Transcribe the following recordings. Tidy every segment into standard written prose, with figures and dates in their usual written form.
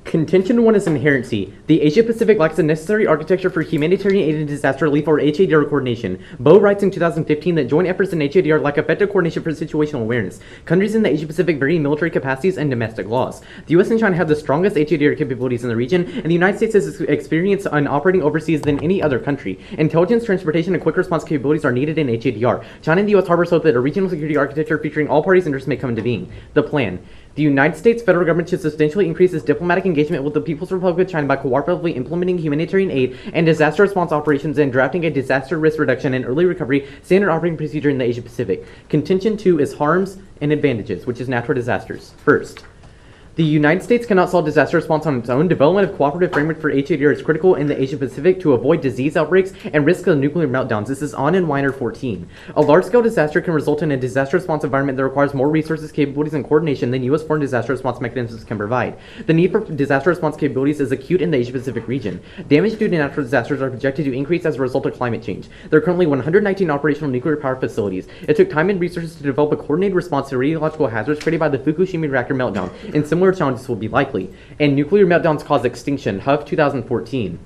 Contention 1 is inherency. The Asia-Pacific lacks the necessary architecture for humanitarian aid and disaster relief or HADR coordination. Bo writes in 2015 that joint efforts in HADR lack effective coordination for situational awareness. Countries in the Asia-Pacific vary in military capacities and domestic laws. The US and China have the strongest HADR capabilities in the region, and the United States has experience on operating overseas than any other country. Intelligence, transportation, and quick response capabilities are needed in HADR. China and the US harbors hope that a regional security architecture featuring all parties' interests may come into being. The plan. The United States federal government should substantially increase its diplomatic engagement with the People's Republic of China by cooperatively implementing humanitarian aid and disaster response operations and drafting a disaster risk reduction and early recovery standard operating procedure in the Asia Pacific. Contention 2 is harms and advantages, which is natural disasters. First, the United States cannot solve disaster response on its own. Development of cooperative framework for HADR is critical in the Asia-Pacific to avoid disease outbreaks and risk of nuclear meltdowns. This is on in Weiner 14. A large-scale disaster can result in a disaster response environment that requires more resources, capabilities, and coordination than U.S. foreign disaster response mechanisms can provide. The need for disaster response capabilities is acute in the Asia-Pacific region. Damage due to natural disasters are projected to increase as a result of climate change. There are currently 119 operational nuclear power facilities. It took time and resources to develop a coordinated response to radiological hazards created by the Fukushima reactor meltdown, and similar challenges will be likely. And nuclear meltdowns cause extinction. Huff 2014.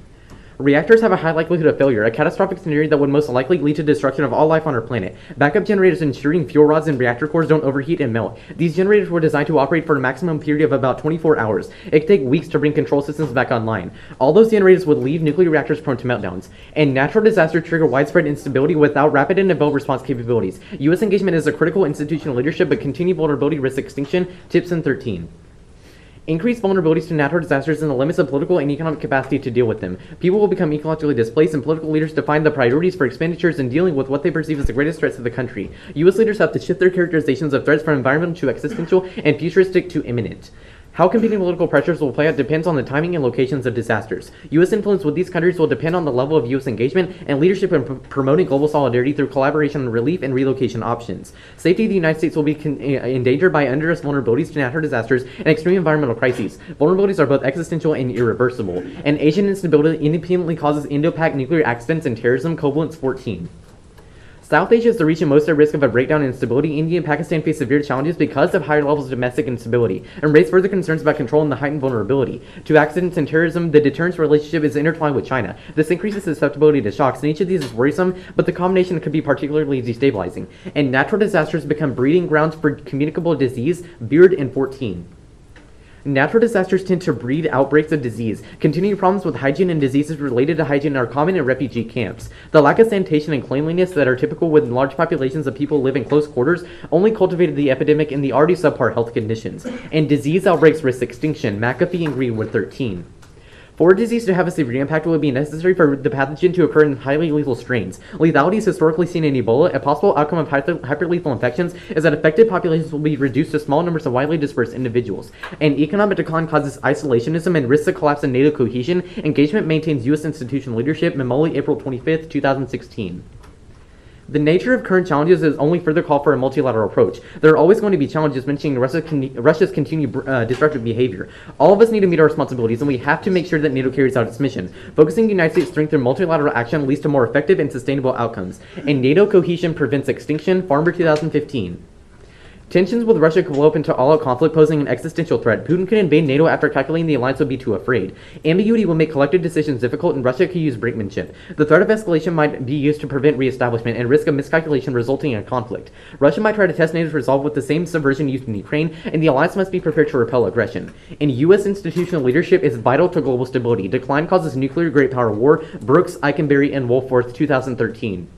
Reactors have a high likelihood of failure, a catastrophic scenario that would most likely lead to destruction of all life on our planet. Backup generators ensuring fuel rods and reactor cores don't overheat and melt. These generators were designed to operate for a maximum period of about 24 hours. It could take weeks to bring control systems back online. All those generators would leave nuclear reactors prone to meltdowns. And natural disasters trigger widespread instability without rapid and developed response capabilities. U.S. engagement is a critical institutional leadership, but continued vulnerability risks extinction. Tips 13. Increased vulnerabilities to natural disasters and the limits of political and economic capacity to deal with them. People will become ecologically displaced, and political leaders define the priorities for expenditures in dealing with what they perceive as the greatest threats to the country. U.S. leaders have to shift their characterizations of threats from environmental to existential and futuristic to imminent. How competing political pressures will play out depends on the timing and locations of disasters. U.S. influence with these countries will depend on the level of U.S. engagement and leadership in promoting global solidarity through collaboration on relief and relocation options. Safety of the United States will be endangered by unjust vulnerabilities to natural disasters and extreme environmental crises. Vulnerabilities are both existential and irreversible. And Asian instability independently causes Indo-Pac nuclear accidents and terrorism. Covalence 14. South Asia is the region most at risk of a breakdown in instability. India and Pakistan face severe challenges because of higher levels of domestic instability, and raise further concerns about control and the heightened vulnerability. To accidents and terrorism, the deterrence relationship is intertwined with China. This increases susceptibility to shocks, and each of these is worrisome, but the combination could be particularly destabilizing. And natural disasters become breeding grounds for communicable disease. Beard and 14. Natural disasters tend to breed outbreaks of disease. Continuing problems with hygiene and diseases related to hygiene are common in refugee camps. The lack of sanitation and cleanliness that are typical with large populations of people who live in close quarters only cultivated the epidemic in the already subpar health conditions. And disease outbreaks risk extinction. McAfee and Greenwood 13. For a disease to have a severe impact, it would be necessary for the pathogen to occur in highly lethal strains. Lethality is historically seen in Ebola. A possible outcome of hyperlethal infections is that affected populations will be reduced to small numbers of widely dispersed individuals. And economic decline causes isolationism and risks the collapse in NATO cohesion. Engagement maintains U.S. institutional leadership. Memoli, April 25th, 2016. The nature of current challenges is only further call for a multilateral approach. There are always going to be challenges mentioning Russia's continued disruptive behavior. All of us need to meet our responsibilities, and we have to make sure that NATO carries out its mission. Focusing the United States' strength through multilateral action leads to more effective and sustainable outcomes. And NATO cohesion prevents extinction. Farmer 2015. Tensions with Russia could blow up into all-out conflict, posing an existential threat. Putin could invade NATO after calculating the alliance would be too afraid. Ambiguity will make collective decisions difficult, and Russia could use brinkmanship. The threat of escalation might be used to prevent reestablishment, and risk of miscalculation resulting in a conflict. Russia might try to test NATO's resolve with the same subversion used in Ukraine, and the alliance must be prepared to repel aggression. And U.S. institutional leadership is vital to global stability. Decline causes nuclear great power war. Brooks, Eikenberry, and Wolfworth, 2013.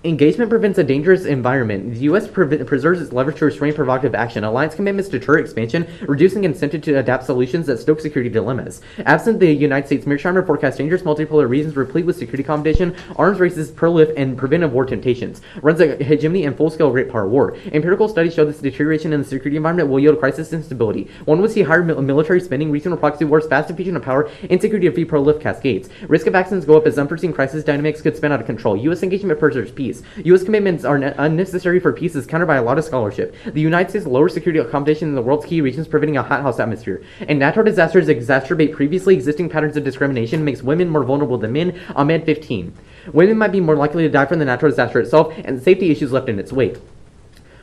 Engagement prevents a dangerous environment. The U.S. preserves its leverage to restrain provocative action. Alliance commitments deter expansion, reducing incentive to adapt solutions that stoke security dilemmas. Absent the United States, Mearsheimer forecasts dangerous multipolar regions replete with security competition, arms races, proliferation, and preventive war temptations. Runs a hegemony and full-scale great power war. Empirical studies show this deterioration in the security environment will yield crisis and instability. One would see higher military spending, regional proxy wars, fast diffusion of power, insecurity of free prolific cascades. Risk of accidents go up as unforeseen crisis dynamics could spin out of control. U.S. engagement preserves peace. U.S. commitments are unnecessary for peace is countered by a lot of scholarship. The United States lowers security competition in the world's key regions, preventing a hothouse atmosphere. And natural disasters exacerbate previously existing patterns of discrimination, makes women more vulnerable than men. Ahmed 15. Women might be more likely to die from the natural disaster itself, and safety issues left in its wake.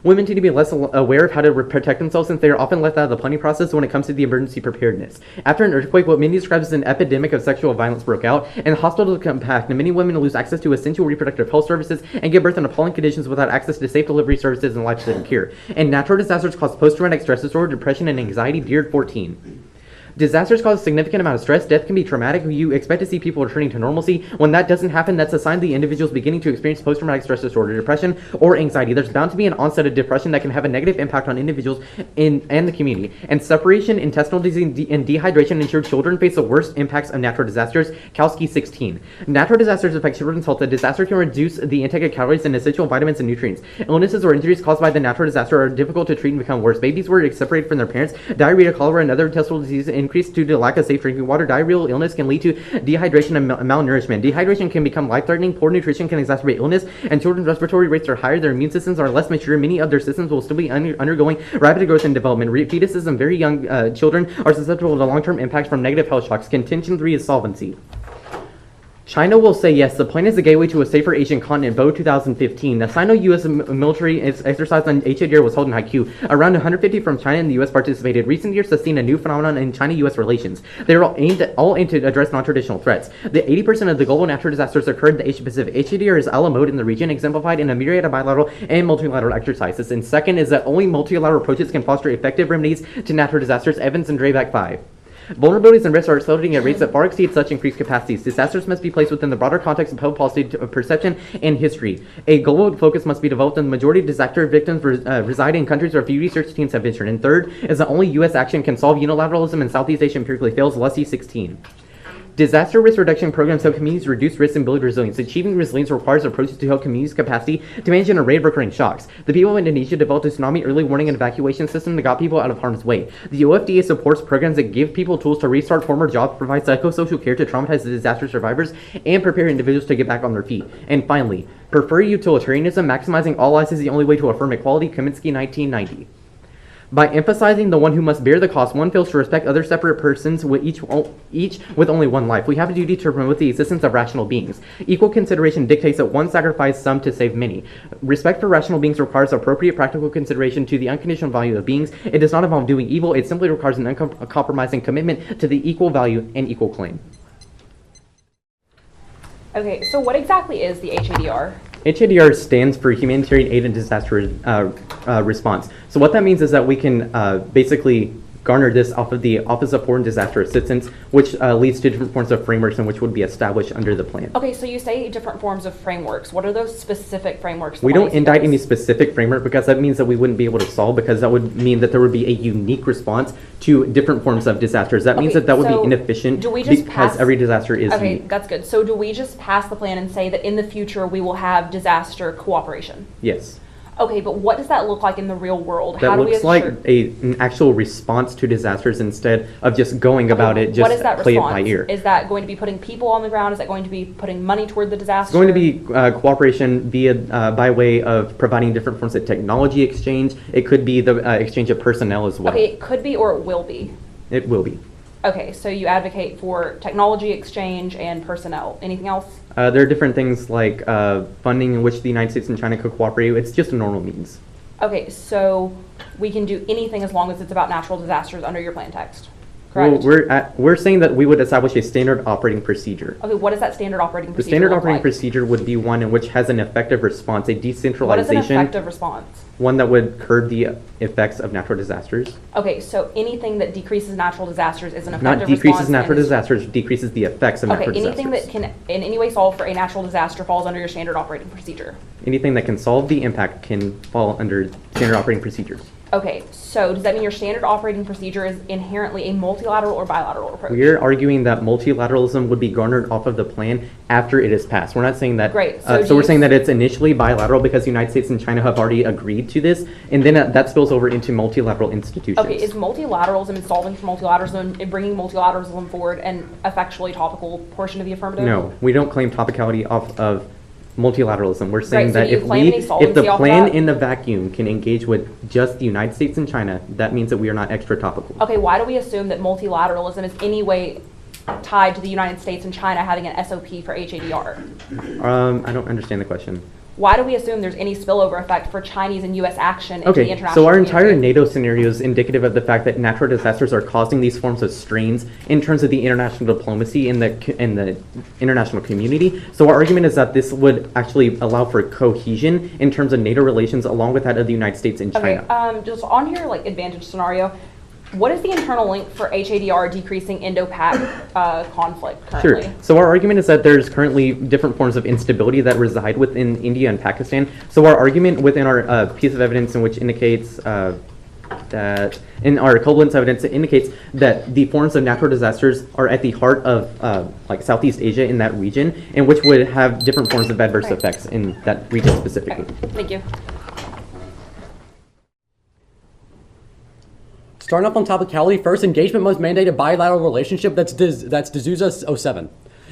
Women tend to be less aware of how to protect themselves since they are often left out of the planning process when it comes to the emergency preparedness. After an earthquake, what many describe as an epidemic of sexual violence broke out, and hospitals become packed, and many women lose access to essential reproductive health services and give birth in appalling conditions without access to safe delivery services and life-saving care. And natural disasters cause post-traumatic stress disorder, depression, and anxiety. Dear 14. Disasters cause a significant amount of stress. Death can be traumatic. You expect to see people returning to normalcy. When that doesn't happen, that's a sign the individual is beginning to experience post-traumatic stress disorder, depression, or anxiety. There's bound to be an onset of depression that can have a negative impact on individuals and the community. And separation, intestinal disease, and dehydration ensure children face the worst impacts of natural disasters. Kalski 16. Natural disasters affect children's health. A disaster can reduce the intake of calories and essential vitamins and nutrients. Illnesses or injuries caused by the natural disaster are difficult to treat and become worse. Babies were separated from their parents. Diarrhea, cholera, and other intestinal diseases increase due to lack of safe drinking water. Diarrheal illness can lead to dehydration and malnourishment. Dehydration can become life-threatening. Poor nutrition can exacerbate illness, and children's respiratory rates are higher. Their immune systems are less mature. Many of their systems will still be undergoing rapid growth and development. Fetuses and very young children are susceptible to long-term impacts from negative health shocks. Contention 3 is solvency. China will say yes, the plan is the gateway to a safer Asian continent, Bo 2015. The Sino-U.S. military exercise on HADR was held in Haikou. Around 150 from China and the U.S. participated. Recent years have seen a new phenomenon in China-U.S. relations. They are all aimed to address non-traditional threats. The 80% of the global natural disasters occurred in the Asia-Pacific. HADR is a la mode in the region, exemplified in a myriad of bilateral and multilateral exercises. And second is that only multilateral approaches can foster effective remedies to natural disasters, Evans and Drayback 5. Vulnerabilities and risks are accelerating at rates that far exceed such increased capacities. Disasters must be placed within the broader context of public policy, perception, and history. A global focus must be developed, and the majority of disaster victims reside in countries where few research teams have ventured. And third is that only U.S. action can solve unilateralism, and Southeast Asia empirically fails, Lucy 16. Disaster risk reduction programs help communities reduce risk and build resilience. Achieving resilience requires approaches to help communities' capacity to manage an array of recurring shocks. The people of Indonesia developed a tsunami early warning and evacuation system that got people out of harm's way. The OFDA supports programs that give people tools to restart former jobs, provide psychosocial care to traumatized disaster survivors, and prepare individuals to get back on their feet. And finally, prefer utilitarianism. Maximizing all lives is the only way to affirm equality, Kaminsky 1990. By emphasizing the one who must bear the cost, one fails to respect other separate persons with each with only one life. We have a duty to promote the existence of rational beings. Equal consideration dictates that one sacrifice some to save many. Respect for rational beings requires appropriate practical consideration to the unconditional value of beings. It does not involve doing evil. It simply requires an uncompromising commitment to the equal value and equal claim. Okay, so what exactly is the HADR? HADR stands for Humanitarian Aid and Disaster Response. So what that means is that we can basically garner this off of the Office of Foreign Disaster Assistance, which leads to different forms of frameworks and which would be established under the plan. Okay, so you say different forms of frameworks. What are those specific frameworks? We don't indict any specific framework because that means that we wouldn't be able to solve, because that would mean that there would be a unique response to different forms of disasters. That means that would be inefficient because every disaster is unique. Okay, that's good. So do we just pass the plan and say that in the future we will have disaster cooperation? Yes. Okay, but what does that look like in the real world? That looks like an actual response to disasters instead of just going about it, just play it by ear. Is that going to be putting people on the ground? Is that going to be putting money toward the disaster? It's going to be cooperation via by way of providing different forms of technology exchange. It could be the exchange of personnel as well. Okay, it could be or it will be? It will be. Okay, so you advocate for technology exchange and personnel. Anything else? There are different things like funding in which the United States and China could cooperate. It's just a normal means. Okay, so we can do anything as long as it's about natural disasters under your plan text, correct? Well, we're saying that we would establish a standard operating procedure. Okay, what is that standard operating procedure? The standard operating procedure would be one in which has an effective response, a decentralization. What is an effective response? One that would curb the effects of natural disasters. Okay, so anything that decreases natural disasters is an effective response. Not decreases natural disasters, decreases the effects of natural disasters. Okay, anything that can in any way solve for a natural disaster falls under your standard operating procedure. Anything that can solve the impact can fall under standard operating procedures. Okay, so does that mean your standard operating procedure is inherently a multilateral or bilateral approach? We're arguing that multilateralism would be garnered off of the plan after it is passed. We're not saying that. Great. So we're saying that it's initially bilateral because the United States and China have already agreed to this, and then that spills over into multilateral institutions. Okay, is multilateralism and solving for multilateralism and bringing multilateralism forward an effectually topical portion of the affirmative? No, we don't claim topicality off of multilateralism. We're saying that if the plan plan in the vacuum can engage with just the United States and China, that means that we are not extra topical. Okay, why do we assume that multilateralism is any way tied to the United States and China having an SOP for HADR? I don't understand the question. why do we assume there's any spillover effect for Chinese and U.S. action into the Okay, international so our entire community? NATO scenario is indicative of the fact that natural disasters are causing these forms of strains in terms of the international diplomacy in the international community. So our argument is that this would actually allow for cohesion in terms of NATO relations along with that of the United States and China. Okay, just on your like advantage scenario, what is the internal link for HADR decreasing Indo-Pac conflict currently? Sure. So our argument is that there's currently different forms of instability that reside within India and Pakistan. So our argument within our piece of evidence in which indicates that in our equivalence evidence, it indicates that the forms of natural disasters are at the heart of like Southeast Asia in that region, and which would have different forms of adverse effects in that region specifically. Okay, thank you. Starting off on topicality, first, engagement must mandate a bilateral relationship. That's D'Souza 07.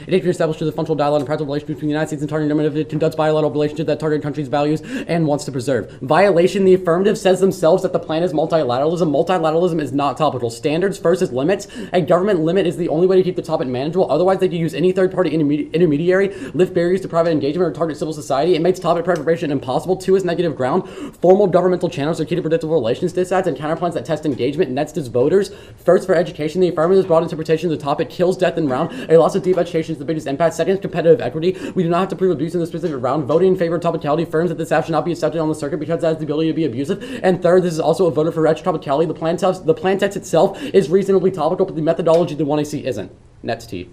It has been established as a functional dialogue and practical relationship between the United States and target government if it conducts bilateral relationship that target countries' values and wants to preserve. Violation, the affirmative says themselves that the plan is multilateralism. Multilateralism is not topical. Standards first is limits. A government limit is the only way to keep the topic manageable. Otherwise, they can use any third-party intermediary, lift barriers to private engagement, or target civil society. It makes topic preparation impossible. Two is negative ground. Formal governmental channels are key to predictable relations. Disads and counterplans that test engagement. Next is voters. First, for education, the affirmative broad interpretation of the topic kills death in round. A loss of deep education is the biggest impact. Second is competitive equity. We do not have to prove abuse in the specific round. Voting in favor of topicality affirms that this app should not be accepted on the circuit because it has the ability to be abusive. And third, this is also a voter for retro topicality. The plan text itself is reasonably topical, but the methodology they want to see isn't. Next T.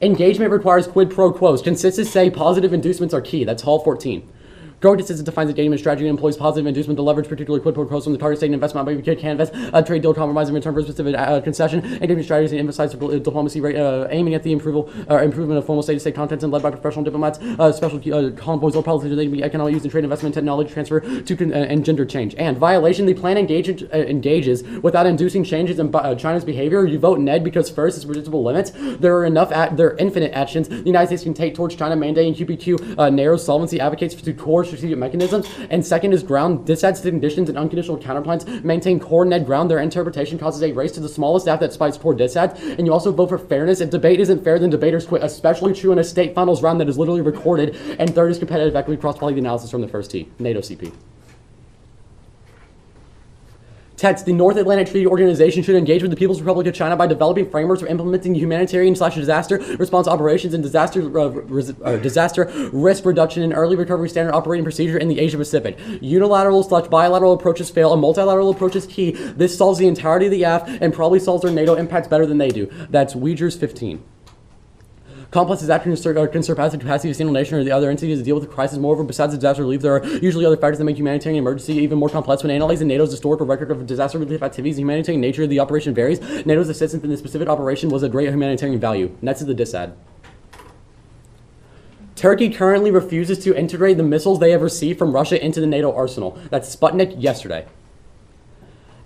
Engagement requires quid pro quos. Consensus say positive inducements are key. That's Hall 14. Growing decisions defines engagement strategy and employs positive inducement to leverage particularly quid pro quos from the target state and investment by can invest a trade deal compromise in return for a specific concession. Engagement strategies and emphasize diplomacy aiming at the improvement of formal state-to-state contents and led by professional diplomats, special convoys or politicians they can be economic use in trade investment, technology transfer to and gender change. And violation, the plan engages without inducing changes in China's behavior. You vote Ned because first it's predictable limits. There are infinite actions the United States can take towards China mandating QPQ narrows solvency advocates to core strategic mechanisms. And second is ground. Disadds conditions and unconditional counterplans maintain core net ground. Their interpretation causes a race to the smallest staff that spites poor disads. And you also vote for fairness. If debate isn't fair, then debaters quit. Especially true in a state finals round that is literally recorded. And third is competitive equity cross-party analysis from the first T. NATO CP. Text, the North Atlantic Treaty Organization should engage with the People's Republic of China by developing frameworks for implementing humanitarian/disaster response operations and disaster risk reduction and early recovery standard operating procedure in the Asia Pacific. Unilateral/bilateral approaches fail. A multilateral approach is key. This solves the entirety of the AF and probably solves their NATO impacts better than they do. That's Uyghurs 15. Complex disasters can surpass the capacity of a single nation or the other entities to deal with the crisis. Moreover, besides disaster relief, there are usually other factors that make humanitarian emergency even more complex. When analyzing NATO's historical record of disaster relief activities, the humanitarian nature of the operation varies. NATO's assistance in this specific operation was a great humanitarian value. Next is the disad. Turkey currently refuses to integrate the missiles they have received from Russia into the NATO arsenal. That's Sputnik yesterday.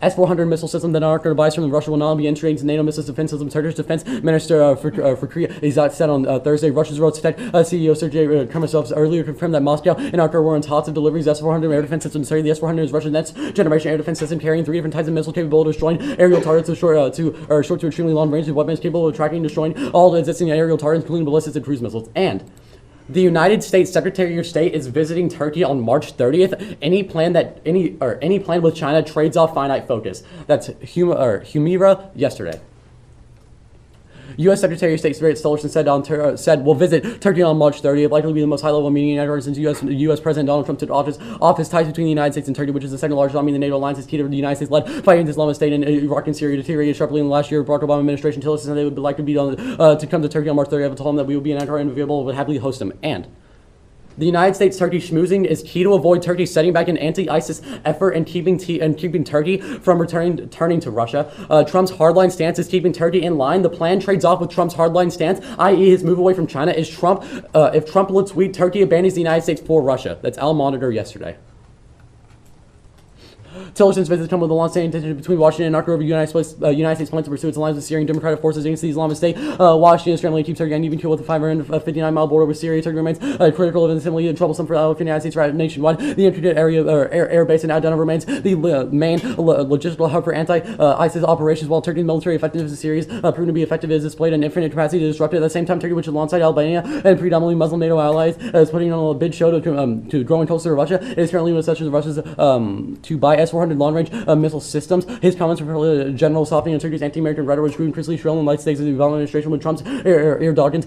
S-400 missile system that are device from Russia will not be entering into NATO missile defense system. Turkish defense minister for Korea is said on Thursday. Russia's Rostec CEO Sergei Kermasov earlier confirmed that Moscow and Ankara were on talks of deliveries S-400 air defense systems. The S-400 is Russia's next generation air defense system carrying 3 different types of missile capable of destroying aerial targets short to extremely long range weapons capable of tracking and destroying all the existing aerial targets, including ballistics and cruise missiles. And the United States Secretary of State is visiting Turkey on March 30th. Any plan with China trades off finite focus. That's Humira yesterday. U.S. Secretary of State Tillerson said will visit Turkey on March 30th, likely to be the most high-level meeting ever since U.S. President Donald Trump took office. Ties between the United States and Turkey, which is the second largest army in the NATO alliance, is key to the United States-led fighting against Islamic State in Iraq and Syria deteriorated sharply in the last year. Barack Obama administration Tillerson said they would like to be to come to Turkey on March 30th. I told him that we would be in Ankara and available would happily host him. And the United States-Turkey schmoozing is key to avoid Turkey setting back an anti-ISIS effort and keeping Turkey from turning to Russia. Trump's hardline stance is keeping Turkey in line. The plan trades off with Trump's hardline stance, i.e. his move away from China. If Trump looks weak, Turkey abandons the United States for Russia. That's Al Monitor yesterday. Tillerson's visits come with a long-standing tension between Washington and Ankara over United States plans to pursue its alliance with Syrian Democratic forces against the Islamic State. Washington is scrambling to keep Turkey on even keel with the 559-mile border with Syria. Turkey remains critical and similarly troublesome for the United States nationwide. The interdict area air base in Adana remains the main logistical hub for anti-ISIS operations, while Turkey's military effectiveness in Syria is proven to be effective. It has displayed an infinite capacity to disrupt it. At the same time, Turkey, which is alongside Albania and predominantly Muslim NATO allies, is putting on a bid show to growing closer to Russia. It is currently with such as Russia's to buy S-400 long-range missile systems. His comments were general softening of Turkey's anti-American rhetoric, which grew increasingly shrill in light stakes of the Obama administration with Trump's Erdogan's.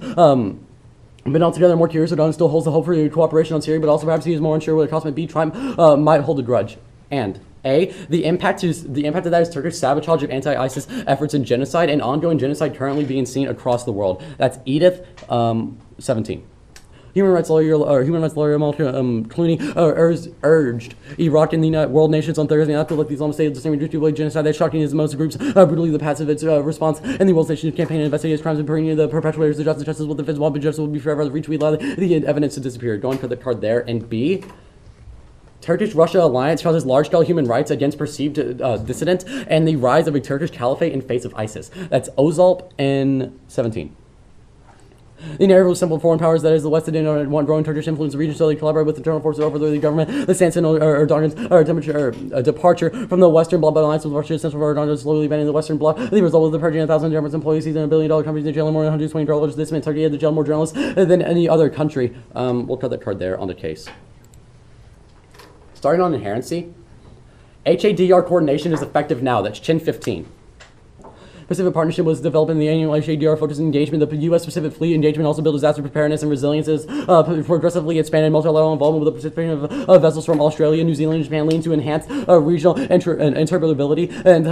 But altogether, more curious, Erdogan still holds the hope for cooperation on Syria, but also perhaps he is more unsure what the cost might be. Trump might hold a grudge. And the impact of that is Turkish sabotage of anti-ISIS efforts and genocide and ongoing genocide currently being seen across the world. That's Edith 17. Human rights lawyer Clooney urged Iraq and the world nations on Thursday not to let the Islamic State of the same to genocide. That's shocking as most groups brutally the passive its response and the world nations campaign to investigate crimes and bringing the perpetrators to justice will defend while justice will be forever the reach we allow the evidence to disappear. Going for the card there. And B, Turkish-Russia alliance causes large-scale human rights against perceived dissidents and the rise of a Turkish caliphate in face of ISIS. That's Ozalp and 17. The narrative of simple foreign powers, that is, the West didn't want growing Turkish influence in the region, so they collaborate with internal forces over the government. The stance in Erdogan's departure from the Western Bloc alliance with Russia, essential for Erdogan slowly banning the Western Bloc. The result was the purging of 1,000 German employees, seizing $1 billion companies in jail, and more than $120. This meant Turkey had to jail more journalists than any other country. We'll cut that card there on the case. Starting on inherency, HADR coordination is effective now. That's Chin 15. Pacific Partnership was developing the annual HADR focused engagement. The U.S. Pacific Fleet engagement also built disaster preparedness and resilience is progressively expanded multilateral involvement with the participation of vessels from Australia, New Zealand, and Japan, leading to enhanced regional interoperability. And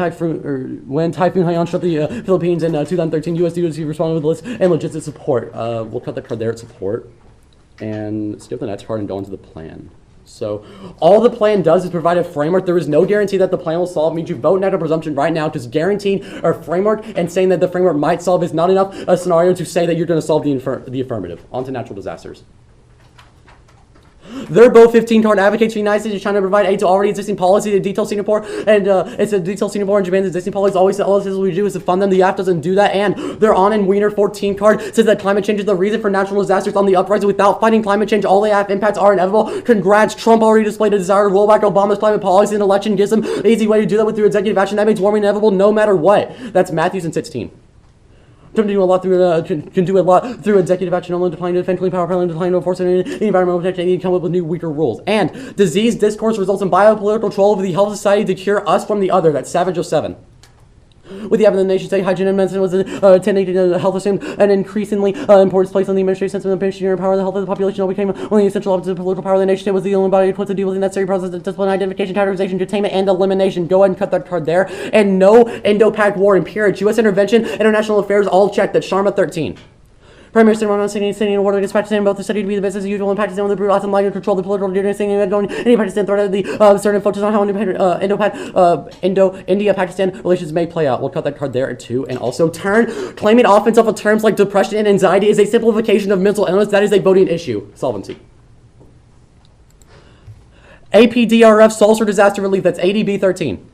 when Typhoon Haiyan struck the Philippines in 2013, U.S. DoD responded with a list and logistics support. We'll cut the card there at support and skip the next card and go into the plan. So all the plan does is provide a framework. There is no guarantee that the plan will solve. Means you vote in a presumption right now, just guaranteeing a framework and saying that the framework might solve is not enough a scenario to say that you're going to solve the affirmative. On to natural disasters. Their Bo 15 card advocates for the United States is trying to provide aid to already existing policy to detail Singapore, and it's a detail Singapore and Japan's existing policies. Always all this is we do is to fund them. The app doesn't do that, and their On and Wiener 14 card says that climate change is the reason for natural disasters on the uprising. Without fighting climate change, all the app impacts are inevitable. Congrats, Trump already displayed a desire to roll back Obama's climate policy, and election gives him an easy way to do that with through executive action. That makes warming inevitable no matter what. That's Matthews and 16. Can do a lot through executive action, only declining to defend clean power, declining to enforce any environmental protection, and come up with new, weaker rules. And disease discourse results in biopolitical control over the health society to cure us from the other. That's Savage 07. With the advent of the nation state, hygiene and medicine was attending to the health assumed an increasingly important place on the administrative sense of the administrative power of the health of the population. All became one of the essential elements of the political power of the nation state was the only body equipped to deal with the necessary process of discipline, identification, categorization, containment, and elimination. Go ahead and cut that card there. And no Indo-Pac war and peerage, U.S. intervention, international affairs, all checked. That's Sharma 13. Prime Minister Ronald sending an order to dispatch in both the study to be the business as usual in Pakistan with the brutal and line to control the political dynasty and going any Pakistan threat of the certain focus on how Indo-India-Pakistan relations may play out. We'll cut that card there too. And also claiming offense off of terms like depression and anxiety is a simplification of mental illness. That is a voting issue. Solvency. APDRF solves for disaster relief. That's ADB 13.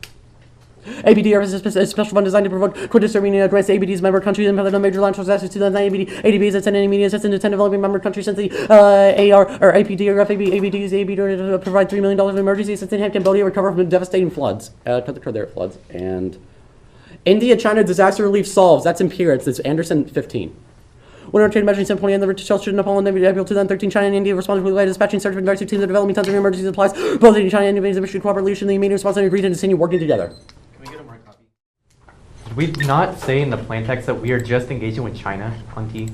ABDR is a special fund designed to provoke quick-disturbing grants to ABD's member countries and the major land disasters. 2009 ADB is attending media assistance to 10 developing member countries since the AR or APDRF ABD's ABD to provide $3 million in emergency assistance in Cambodia recover from devastating floods. Cut the card there at floods. And India-China disaster relief solves. That's Empirics. It's Anderson 15. When our trade measures in 20 and the British Chelsea, Nepal, and April 2013, China and India responded with dispatching search and rescue teams of developing tons of emergency supplies. Both China and India should cooperate leadership in the immediate response and agreed to continue working together. Did we not say in the plan text that we are just engaging with China on T?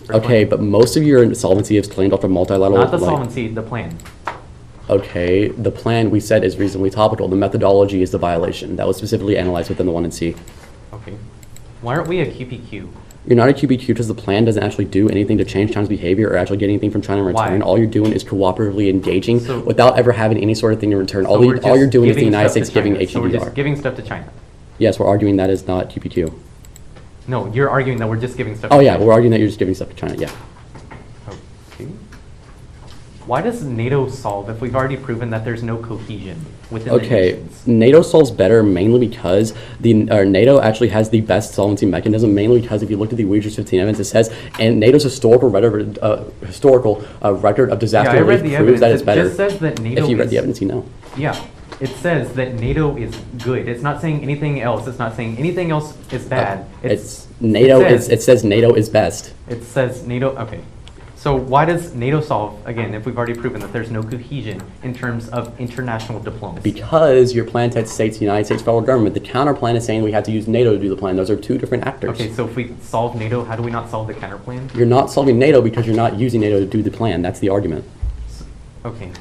Okay, but most of your solvency is claimed off of multilateral. Not the solvency, the plan. Okay, the plan we said is reasonably topical. The methodology is the violation. That was specifically analyzed within the 1 and C. Okay. Why aren't we a QPQ? You're not a QPQ because the plan doesn't actually do anything to change China's behavior or actually get anything from China in return. Why? All you're doing is cooperatively engaging without ever having any sort of thing in return. So all you're doing is the United States giving HDR. So we're just giving stuff to China. Yes, we're arguing that is not QPQ. No, you're arguing that we're just giving stuff Oh to yeah, China. we're arguing that you're just giving stuff to China, yeah. Okay. Why does NATO solve if we've already proven that there's no cohesion within the Okay, nations? NATO solves better mainly because NATO actually has the best solvency mechanism, mainly because if you look at the Uyghurs 15 evidence, it says, and NATO's historical record of disaster Yeah, I read relief the proves that evidence. it's It better. just says that NATO If you read is- the evidence, you know. Yeah, it says that NATO is good. It's not saying anything else. It's not saying anything else is bad. It's NATO. It It says NATO is best. It says NATO, okay. So why does NATO solve, again, if we've already proven that there's no cohesion in terms of international diplomacy? Because your plan states the United States federal government. The counter plan is saying we have to use NATO to do the plan. Those are two different actors. Okay, so if we solve NATO, how do we not solve the counter plan? You're not solving NATO because you're not using NATO to do the plan. That's the argument. Okay.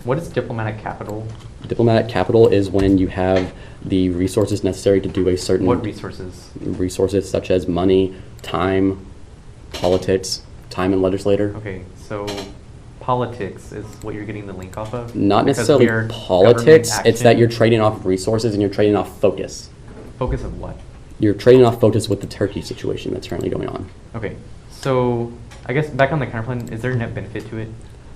What is diplomatic capital? Diplomatic capital is when you have the resources necessary to do a certain What resources? resources such as money, time, politics, time and legislator. Okay, so politics is what you're getting the link off of? Not Because necessarily we're politics. government It's that action. you're trading off resources and you're trading off focus. Focus of what? You're trading off focus with the Turkey situation that's currently going on. Okay, so I guess back on the counter plan, is there a net benefit to it?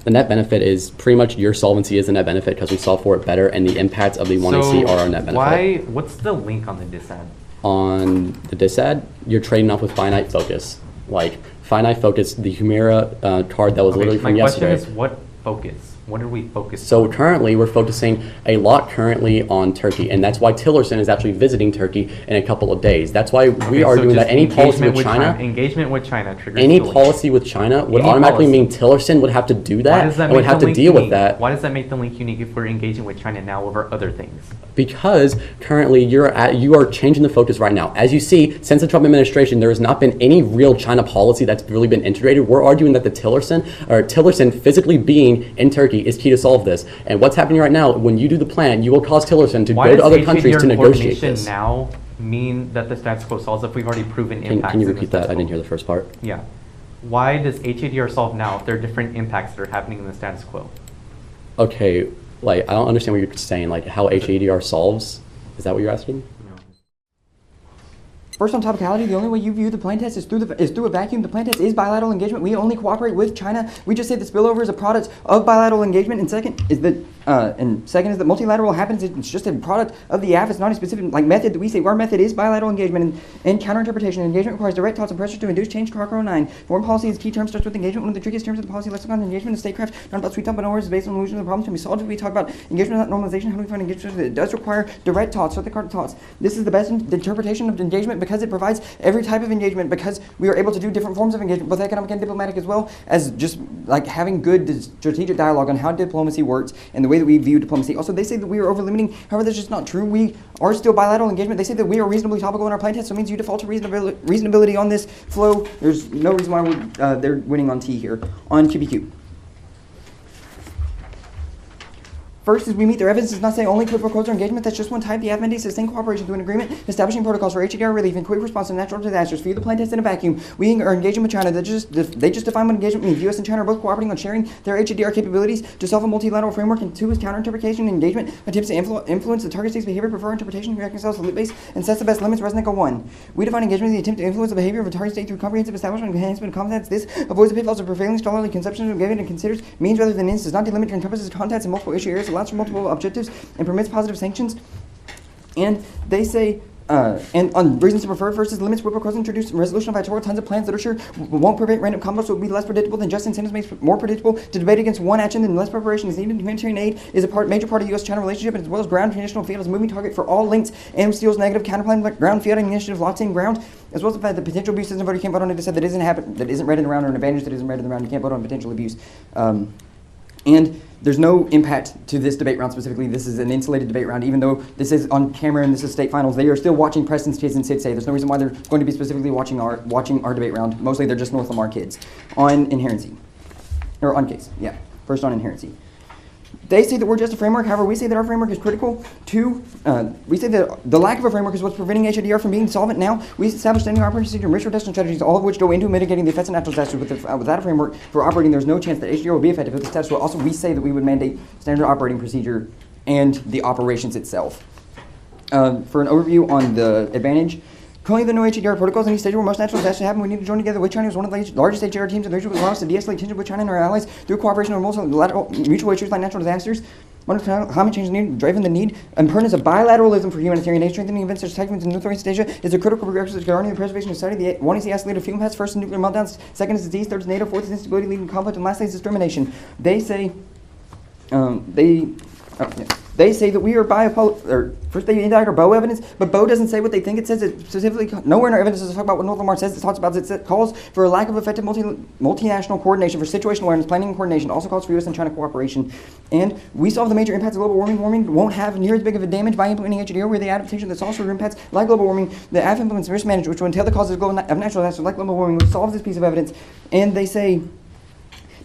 The net benefit is pretty much your solvency is the net benefit because we solve for it better, and the impacts of the 1AC are our net benefit. What's the link on the disad? On the disad, you're trading off with finite focus. Like finite focus, the Humira card that was literally my from question yesterday. is what focus? What are we focused So on? currently, we're focusing a lot currently on Turkey, and that's why Tillerson is actually visiting Turkey in a couple of days. That's why we Okay, are so doing just that any policy engagement with China. Engagement with China triggers Any the link. policy with China would Any automatically policy. mean Tillerson would have to do Why that does that and would make have the to link deal with unique? that. Why does that make the link unique if we're engaging with China now over other things? Because currently you are changing the focus right now. As you see, since the Trump administration, there has not been any real China policy that's really been integrated. We're arguing that the Tillerson physically being in Turkey is key to solve this. And what's happening right now, when you do the plan, you will cause Tillerson to Why go to does other countries HADR to negotiate coordination this. now mean that the status quo solves if we've already proven impacts? Can you in the repeat that? status I didn't quo? hear the first part. Yeah. Why does HADR solve now if there are different impacts that are happening in the status quo? Okay, like I don't understand what you're saying. Like how HADR solves. Is that what you're asking? No. First, on topicality, the only way you view the plan test is through a vacuum. The plan test is bilateral engagement. We only cooperate with China. We just say the spillover is a product of bilateral engagement. And second is that multilateral happens. It's just a product of the AF. It's not a specific method that we say. Our method is bilateral engagement and counterinterpretation. Engagement requires direct thoughts and pressure to induce change. Carco 9. Foreign policy is key term starts with engagement. One of the trickiest terms of the policy lexicon. Engagement is statecraft. Not about sweet talk, but words based on illusion of the problem can be solved. If we talk about engagement, not normalization, how do we find engagement? It does require direct thoughts. So the card thoughts. This is the best interpretation of engagement because it provides every type of engagement, because we are able to do different forms of engagement, both economic and diplomatic, as well as just having good strategic dialogue on how diplomacy works and the way that we view diplomacy. Also, they say that we are over limiting. However, that's just not true. We are still bilateral engagement. They say that we are reasonably topical in our plan test, so it means you default to reasonability on this flow. There's no reason why they're winning on T here. On QBQ. First is we meet their evidence does not say only quid pro quo engagement. That's just one type. The AF sustained cooperation through an agreement establishing protocols for HADR relief and quick response to natural disasters. View the plan test in a vacuum. We are engaging with China. They just define what engagement means. U.S. and China are both cooperating on sharing their HADR capabilities to solve a multilateral framework. And two is counterinterpretation. Engagement attempts to influence the target state's behavior, prefer interpretation, reconciles the loop base, and sets the best limits. Resnick 1. We define engagement as the attempt to influence the behavior of a target state through comprehensive establishment and enhancement of contents. This avoids the pitfalls of prevailing scholarly conceptions of engagement and considers means rather than ends, does not delimit or encompasses contents in multiple issue areas, allows for multiple objectives, and permits positive sanctions. And they say, and on reasons to prefer versus limits, we're proposing to introduce resolution of editorial. Tons of plans literature won't prevent random combos, so it will be less predictable than just incentives makes more predictable. To debate against one action than less preparation is needed. Humanitarian aid is a major part of U.S.-China relationship, as well as ground traditional field as a moving target for all links and steals negative counterplan like ground field initiative locked in ground, as well as the fact that potential abuse doesn't vote. You can't vote on it. Said that isn't read in the round, or an advantage that isn't read in the round. You can't vote on potential abuse. And there's no impact to this debate round specifically. This is an insulated debate round, even though this is on camera and this is state finals. They are still watching Preston's kids and Sid say. There's no reason why they're going to be specifically watching our debate round. Mostly they're just North Lamar kids. On inherency. Or on case, yeah. First on inherency. They say that we're just a framework. However, we say that our framework is critical to, we say that the lack of a framework is what's preventing HADR from being solvent now. We establish standing operating procedure and risk reduction strategies, all of which go into mitigating the effects of natural disasters. Without a framework for operating, there's no chance that HADR will be effective with the status quo. Also, we say that we would mandate standard operating procedure and the operations itself. For an overview on the advantage, Currently, there are no HADR protocols in each stage where most natural disasters happen. We need to join together with China as one of the largest HADR teams in the region, which allows us to de-escalate tension with China and our allies through cooperation on multilateral mutual issues like natural disasters. Climate change is driven the need and importance of bilateralism for humanitarian aid. Strengthening events such as typhoons in Northeast Asia is a critical prerequisite to guarding the preservation of society. One is the escalated fuel paths. First is nuclear meltdowns. Second is disease. Third is NATO. Fourth is instability leading to conflict. And lastly is discrimination. They say they say that we are first they indict our Boe evidence, but Boe doesn't say what they think it says. It specifically, nowhere in our evidence does it talk about what North Lamar says. It talks about it calls for a lack of effective multinational coordination for situational awareness, planning and coordination. Also calls for U.S. and China cooperation. And we solve the major impacts of global warming. Warming won't have near as big of a damage by implementing HDR, where the adaptation that solves for impacts like global warming. The AF implements risk management, which will entail the causes of natural disasters like global warming, which solves this piece of evidence. And they say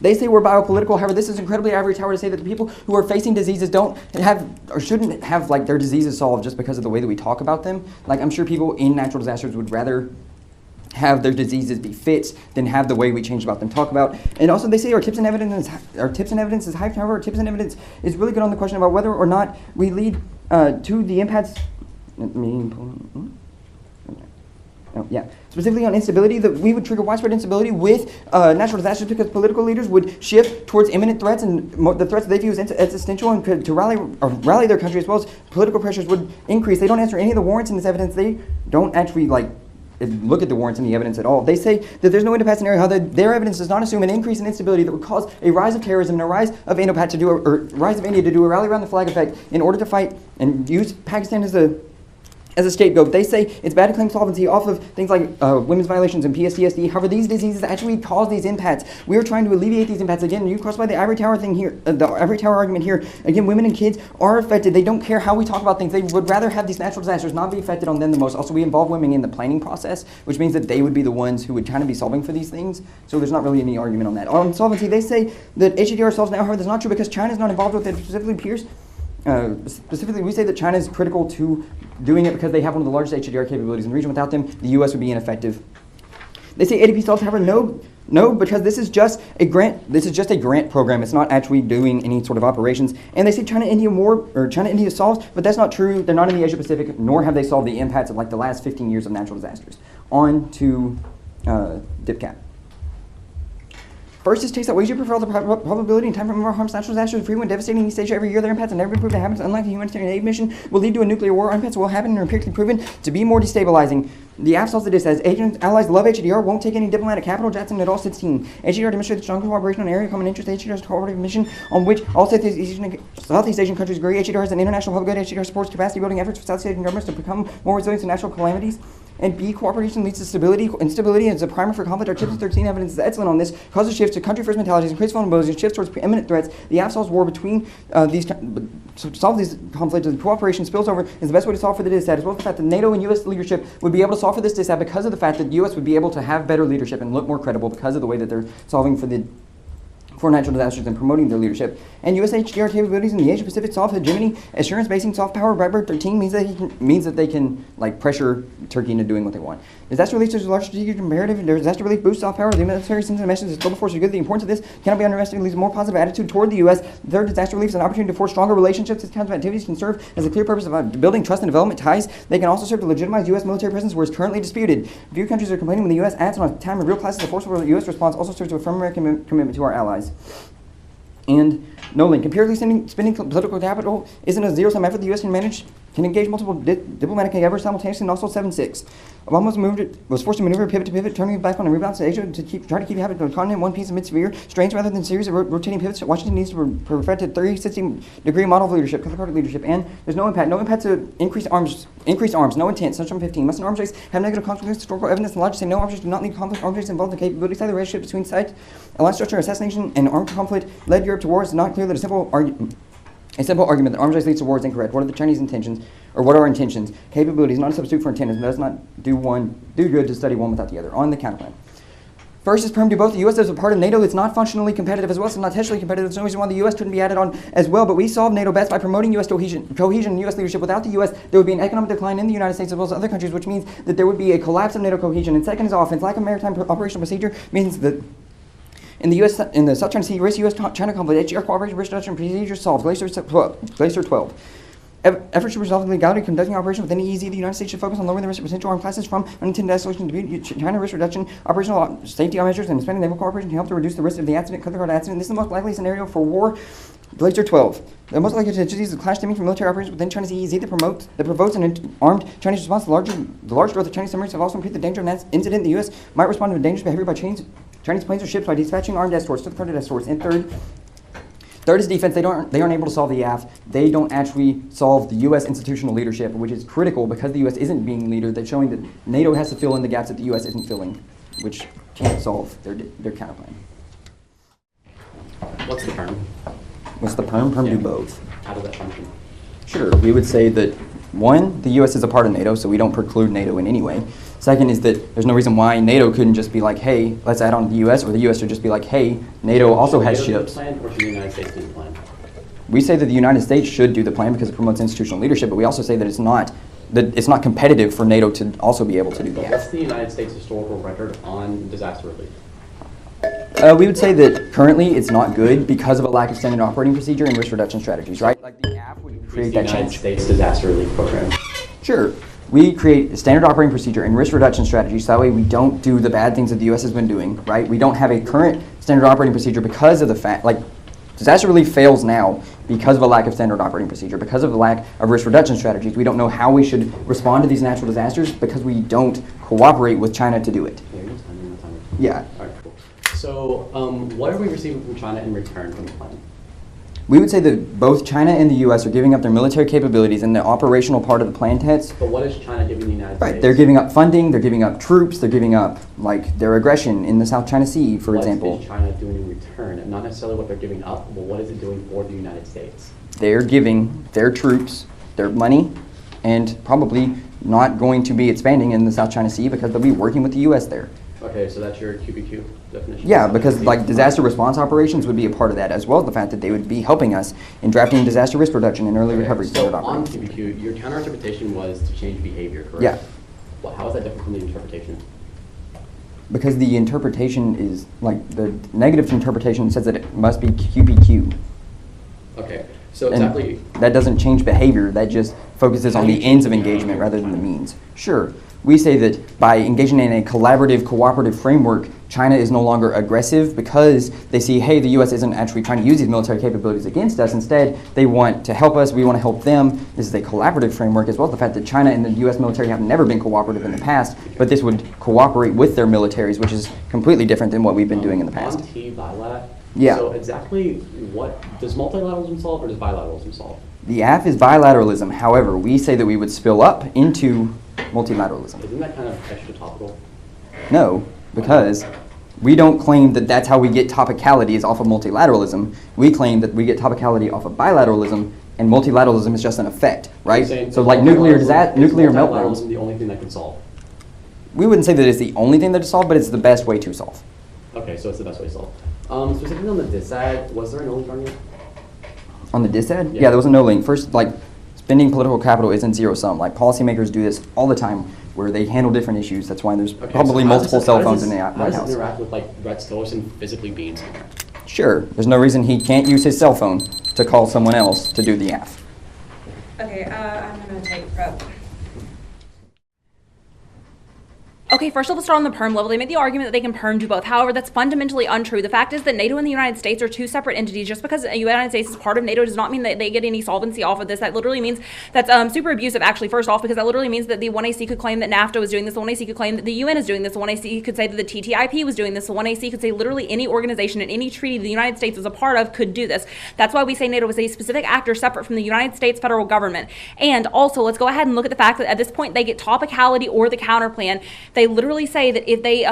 we're biopolitical. However, this is incredibly ivory tower to say that the people who are facing diseases don't have or shouldn't have like their diseases solved just because of the way that we talk about them. Like I'm sure people in natural disasters would rather have their diseases be fixed than have the way we change about them talk about. And also they say our tips and evidence is high. However, our tips and evidence is really good on the question about whether or not we lead to the impacts. Specifically on instability, that we would trigger widespread instability with natural disasters because political leaders would shift towards imminent threats and the threats they view as existential, and to rally their country, as well as political pressures would increase. They don't answer any of the warrants in this evidence. They don't actually look at the warrants in the evidence at all. They say that there's no way to pass an scenario how their evidence does not assume an increase in instability that would cause a rise of terrorism and a rise of Indo-Pat or rise of India to do a rally around the flag effect in order to fight and use Pakistan as a scapegoat. They say it's bad to claim solvency off of things like women's violations and PTSD. However, these diseases actually cause these impacts. We are trying to alleviate these impacts. Again, you cross by the ivory tower thing here, the ivory tower argument here. Again, women and kids are affected. They don't care how we talk about things. They would rather have these natural disasters not be affected on them the most. Also, we involve women in the planning process, which means that they would be the ones who would kind of be solving for these things. So there's not really any argument on that. On solvency, they say that HDR solves now. However, that's not true because China is not involved with it. Specifically, Specifically, we say that China is critical to doing it because they have one of the largest HDR capabilities in the region. Without them, the U.S. would be ineffective. They say ADP solves, however, no, because this is just a grant. This is just a grant program. It's not actually doing any sort of operations. And they say China-India solves, but that's not true. They're not in the Asia Pacific, nor have they solved the impacts of like the last 15 years of natural disasters. On to DipCap. First is takes that ways you prefer the probability and time for more harms natural disasters frequent devastating East Asia every year. Their impacts have never been proven to happen. Unlike the humanitarian aid mission will lead to a nuclear war. Impacts will happen and are empirically proven to be more destabilizing. The AF solves it says allies love HDR, won't take any diplomatic capital. Jackson et al. 16. HDR demonstrates strong cooperation on area of common interest. HDR is a cooperative mission on which all Southeast Asian countries agree. HDR is an international public good. HDR supports capacity building efforts for Southeast Asian governments to become more resilient to natural calamities. And B, cooperation leads to stability. Instability is a primer for conflict. Our Tips 13 evidence is excellent on this. Causes shifts to country-first mentalities, increased vulnerabilities, and shifts towards preeminent threats. The AF solves war between to solve these conflicts. And cooperation spills over is the best way to solve for the DISAD, as well as the fact that NATO and U.S. leadership would be able to solve for this DISAD because of the fact that the U.S. would be able to have better leadership and look more credible because of the way that they're solving for natural disasters and promoting their leadership. And U.S. HDR capabilities in the Asia Pacific solve hegemony, assurance-basing soft power. Brightbird 13 means that they can like pressure Turkey into doing what they want. Disaster relief is a large strategic imperative. Disaster relief boosts soft power. The military sends a message that global forces are good. The importance of this cannot be underestimated. Leads a more positive attitude toward the U.S. Third, disaster relief is an opportunity to forge stronger relationships. These kinds of activities can serve as a clear purpose of building trust and development ties. They can also serve to legitimize U.S. military presence where it's currently disputed. Few countries are complaining when the U.S. acts on a time of real crisis. The forceful U.S. response also serves to affirm American commitment to our allies. And no link. Empirically, spending political capital isn't a zero-sum effort. The U.S. can engage multiple diplomatic endeavors simultaneously, and also 7-6. Obama was forced to maneuver pivot, turning back on a rebound to Asia to try to keep habit of the continent one piece amid severe strains rather than series of rotating pivots. Washington needs to perfect a 360-degree model of leadership, color leadership, and there's no impact. No impact to increase arms. No intent. Section 15. Must an arms race have negative consequences? Historical evidence and logic say no arms race do not lead conflict. Arms race involved in capability side. The relationship between sides, alliance structure, assassination, and armed conflict led Europe to war. It's not clear that a simple argument that arms race leads to war is incorrect. What are the Chinese intentions, or what are our intentions? Capability is not a substitute for intent. It does not do good to study one without the other. On the counterplan. First is perm do both. The U.S. as a part of NATO. It's not functionally competitive as well. It's not textually competitive. There's no reason why the U.S. couldn't be added on as well. But we solve NATO best by promoting U.S. cohesion and U.S. leadership. Without the U.S., there would be an economic decline in the United States as well as other countries, which means that there would be a collapse of NATO cohesion. And second is offense. Lack of maritime operational procedure means that in the South China Sea, U.S.-China conflict, HDR cooperation, risk reduction procedures solved. Glacier 12. Efforts to resolve the legality of conducting operation within the EEZ, the United States should focus on lowering the risk of potential armed classes from unintended escalation to China risk reduction, operational safety measures, and expanding naval cooperation to help to reduce the risk of the accident, cut the guard accident. This is the most likely scenario for war. Lecture 12. The most likely contingencies of clash stemming from military operations within China's EEZ that provokes an armed Chinese response. The large growth of Chinese submarines have also increased the danger of an incident. The U.S. might respond to dangerous behavior by Chinese planes or ships by dispatching armed escorts to the target escorts. And third is defense. They aren't able to solve the AF. They don't actually solve the U.S. institutional leadership, which is critical because the U.S. isn't being leader. They're showing that NATO has to fill in the gaps that the U.S. isn't filling, which can't solve their counterplan. What's the perm? What's the perm? Perm Yeah. do both. How does that function? Sure. We would say that, one, the U.S. is a part of NATO, so we don't preclude NATO in any way. Second is that there's no reason why NATO couldn't just be like, hey, let's add on to the U.S., or the U.S. should just be like, hey, NATO also has ships. Should NATO do the plan, or should the United States do the plan? We say that the United States should do the plan because it promotes institutional leadership, but we also say that it's not competitive for NATO to also be able to do But that. what's the United States historical record on disaster relief? We would say that currently it's not good because of a lack of standard operating procedure and risk reduction strategies, right? Like the app would create that The United change. States disaster relief program. Sure. We create a standard operating procedure and risk reduction strategies so that way we don't do the bad things that the U.S. has been doing, right? We don't have a current standard operating procedure because of the fact, like, disaster relief fails now because of a lack of standard operating procedure, because of the lack of risk reduction strategies. We don't know how we should respond to these natural disasters because we don't cooperate with China to do it. Yeah, you're time. Yeah. All right, cool. So, what are we receiving from China in return from the plan? We would say that both China and the U.S. are giving up their military capabilities in the operational part of the plan test. But what is China giving the United States? Right, they're giving up funding, they're giving up troops, they're giving up, like, their aggression in the South China Sea, for example. What is China doing in return? And not necessarily what they're giving up, but what is it doing for the United States? They're giving their troops their money and probably not going to be expanding in the South China Sea because they'll be working with the U.S. there. Okay, so that's your QBQ definition? Yeah, because like disaster response operations would be a part of that, as well as the fact that they would be helping us in drafting disaster risk reduction and early recovery standard So on operations. QBQ, your counter-interpretation was to change behavior, correct? Yeah. Well, how is that different from the interpretation? Because the interpretation is, like, the negative interpretation says that it must be QBQ. Okay, so And exactly. that doesn't change behavior, that just focuses on the ends of engagement rather than the means. Sure, we say that by engaging in a collaborative, cooperative framework, China is no longer aggressive because they see, hey, the U.S. isn't actually trying to use these military capabilities against us. Instead, they want to help us, we want to help them. This is a collaborative framework, as well as the fact that China and the U.S. military have never been cooperative in the past, but this would cooperate with their militaries, which is completely different than what we've been doing in the past. On T-bilat, Yeah. so exactly what, does multilateralism solve or does bilateralism solve? The AF is bilateralism. However, we say that we would spill up into multilateralism. Isn't that kind of extra topical? No, because we don't claim that that's how we get topicality is off of multilateralism. We claim that we get topicality off of bilateralism, and multilateralism is just an effect, right? So like nuclear multilateralism meltdowns. the only thing that can solve? We wouldn't say that it's the only thing that to solve, but it's the best way to solve. Okay, so it's the best way to solve. Specifically on the DISAD, was there an link on it? On the DISAD? Yeah. Yeah, there was a no link. First, like, spending political capital isn't zero sum. Like, policymakers do this all the time where they handle different issues. That's why there's Okay, probably so how multiple does cell how phones does in the this- White How does House. it interact with like Rex Tillerson physically being somewhere? Sure, there's no reason he can't use his cell phone to call someone else to do the AF. Okay, I'm gonna take prep. Okay, first let's start on the perm level. They made the argument that they can perm do both. However, that's fundamentally untrue. The fact is that NATO and the United States are two separate entities. Just because the United States is part of NATO does not mean that they get any solvency off of this. That literally means that's super abusive, actually, first off, because that literally means that the 1AC could claim that NAFTA was doing this, the 1AC could claim that the UN is doing this, the 1AC could say that the TTIP was doing this, the 1AC could say literally any organization and any treaty the United States is a part of could do this. That's why we say NATO is a specific actor separate from the United States federal government. And also, let's go ahead and look at the fact that at this point they get topicality or the counter plan. They literally say that if they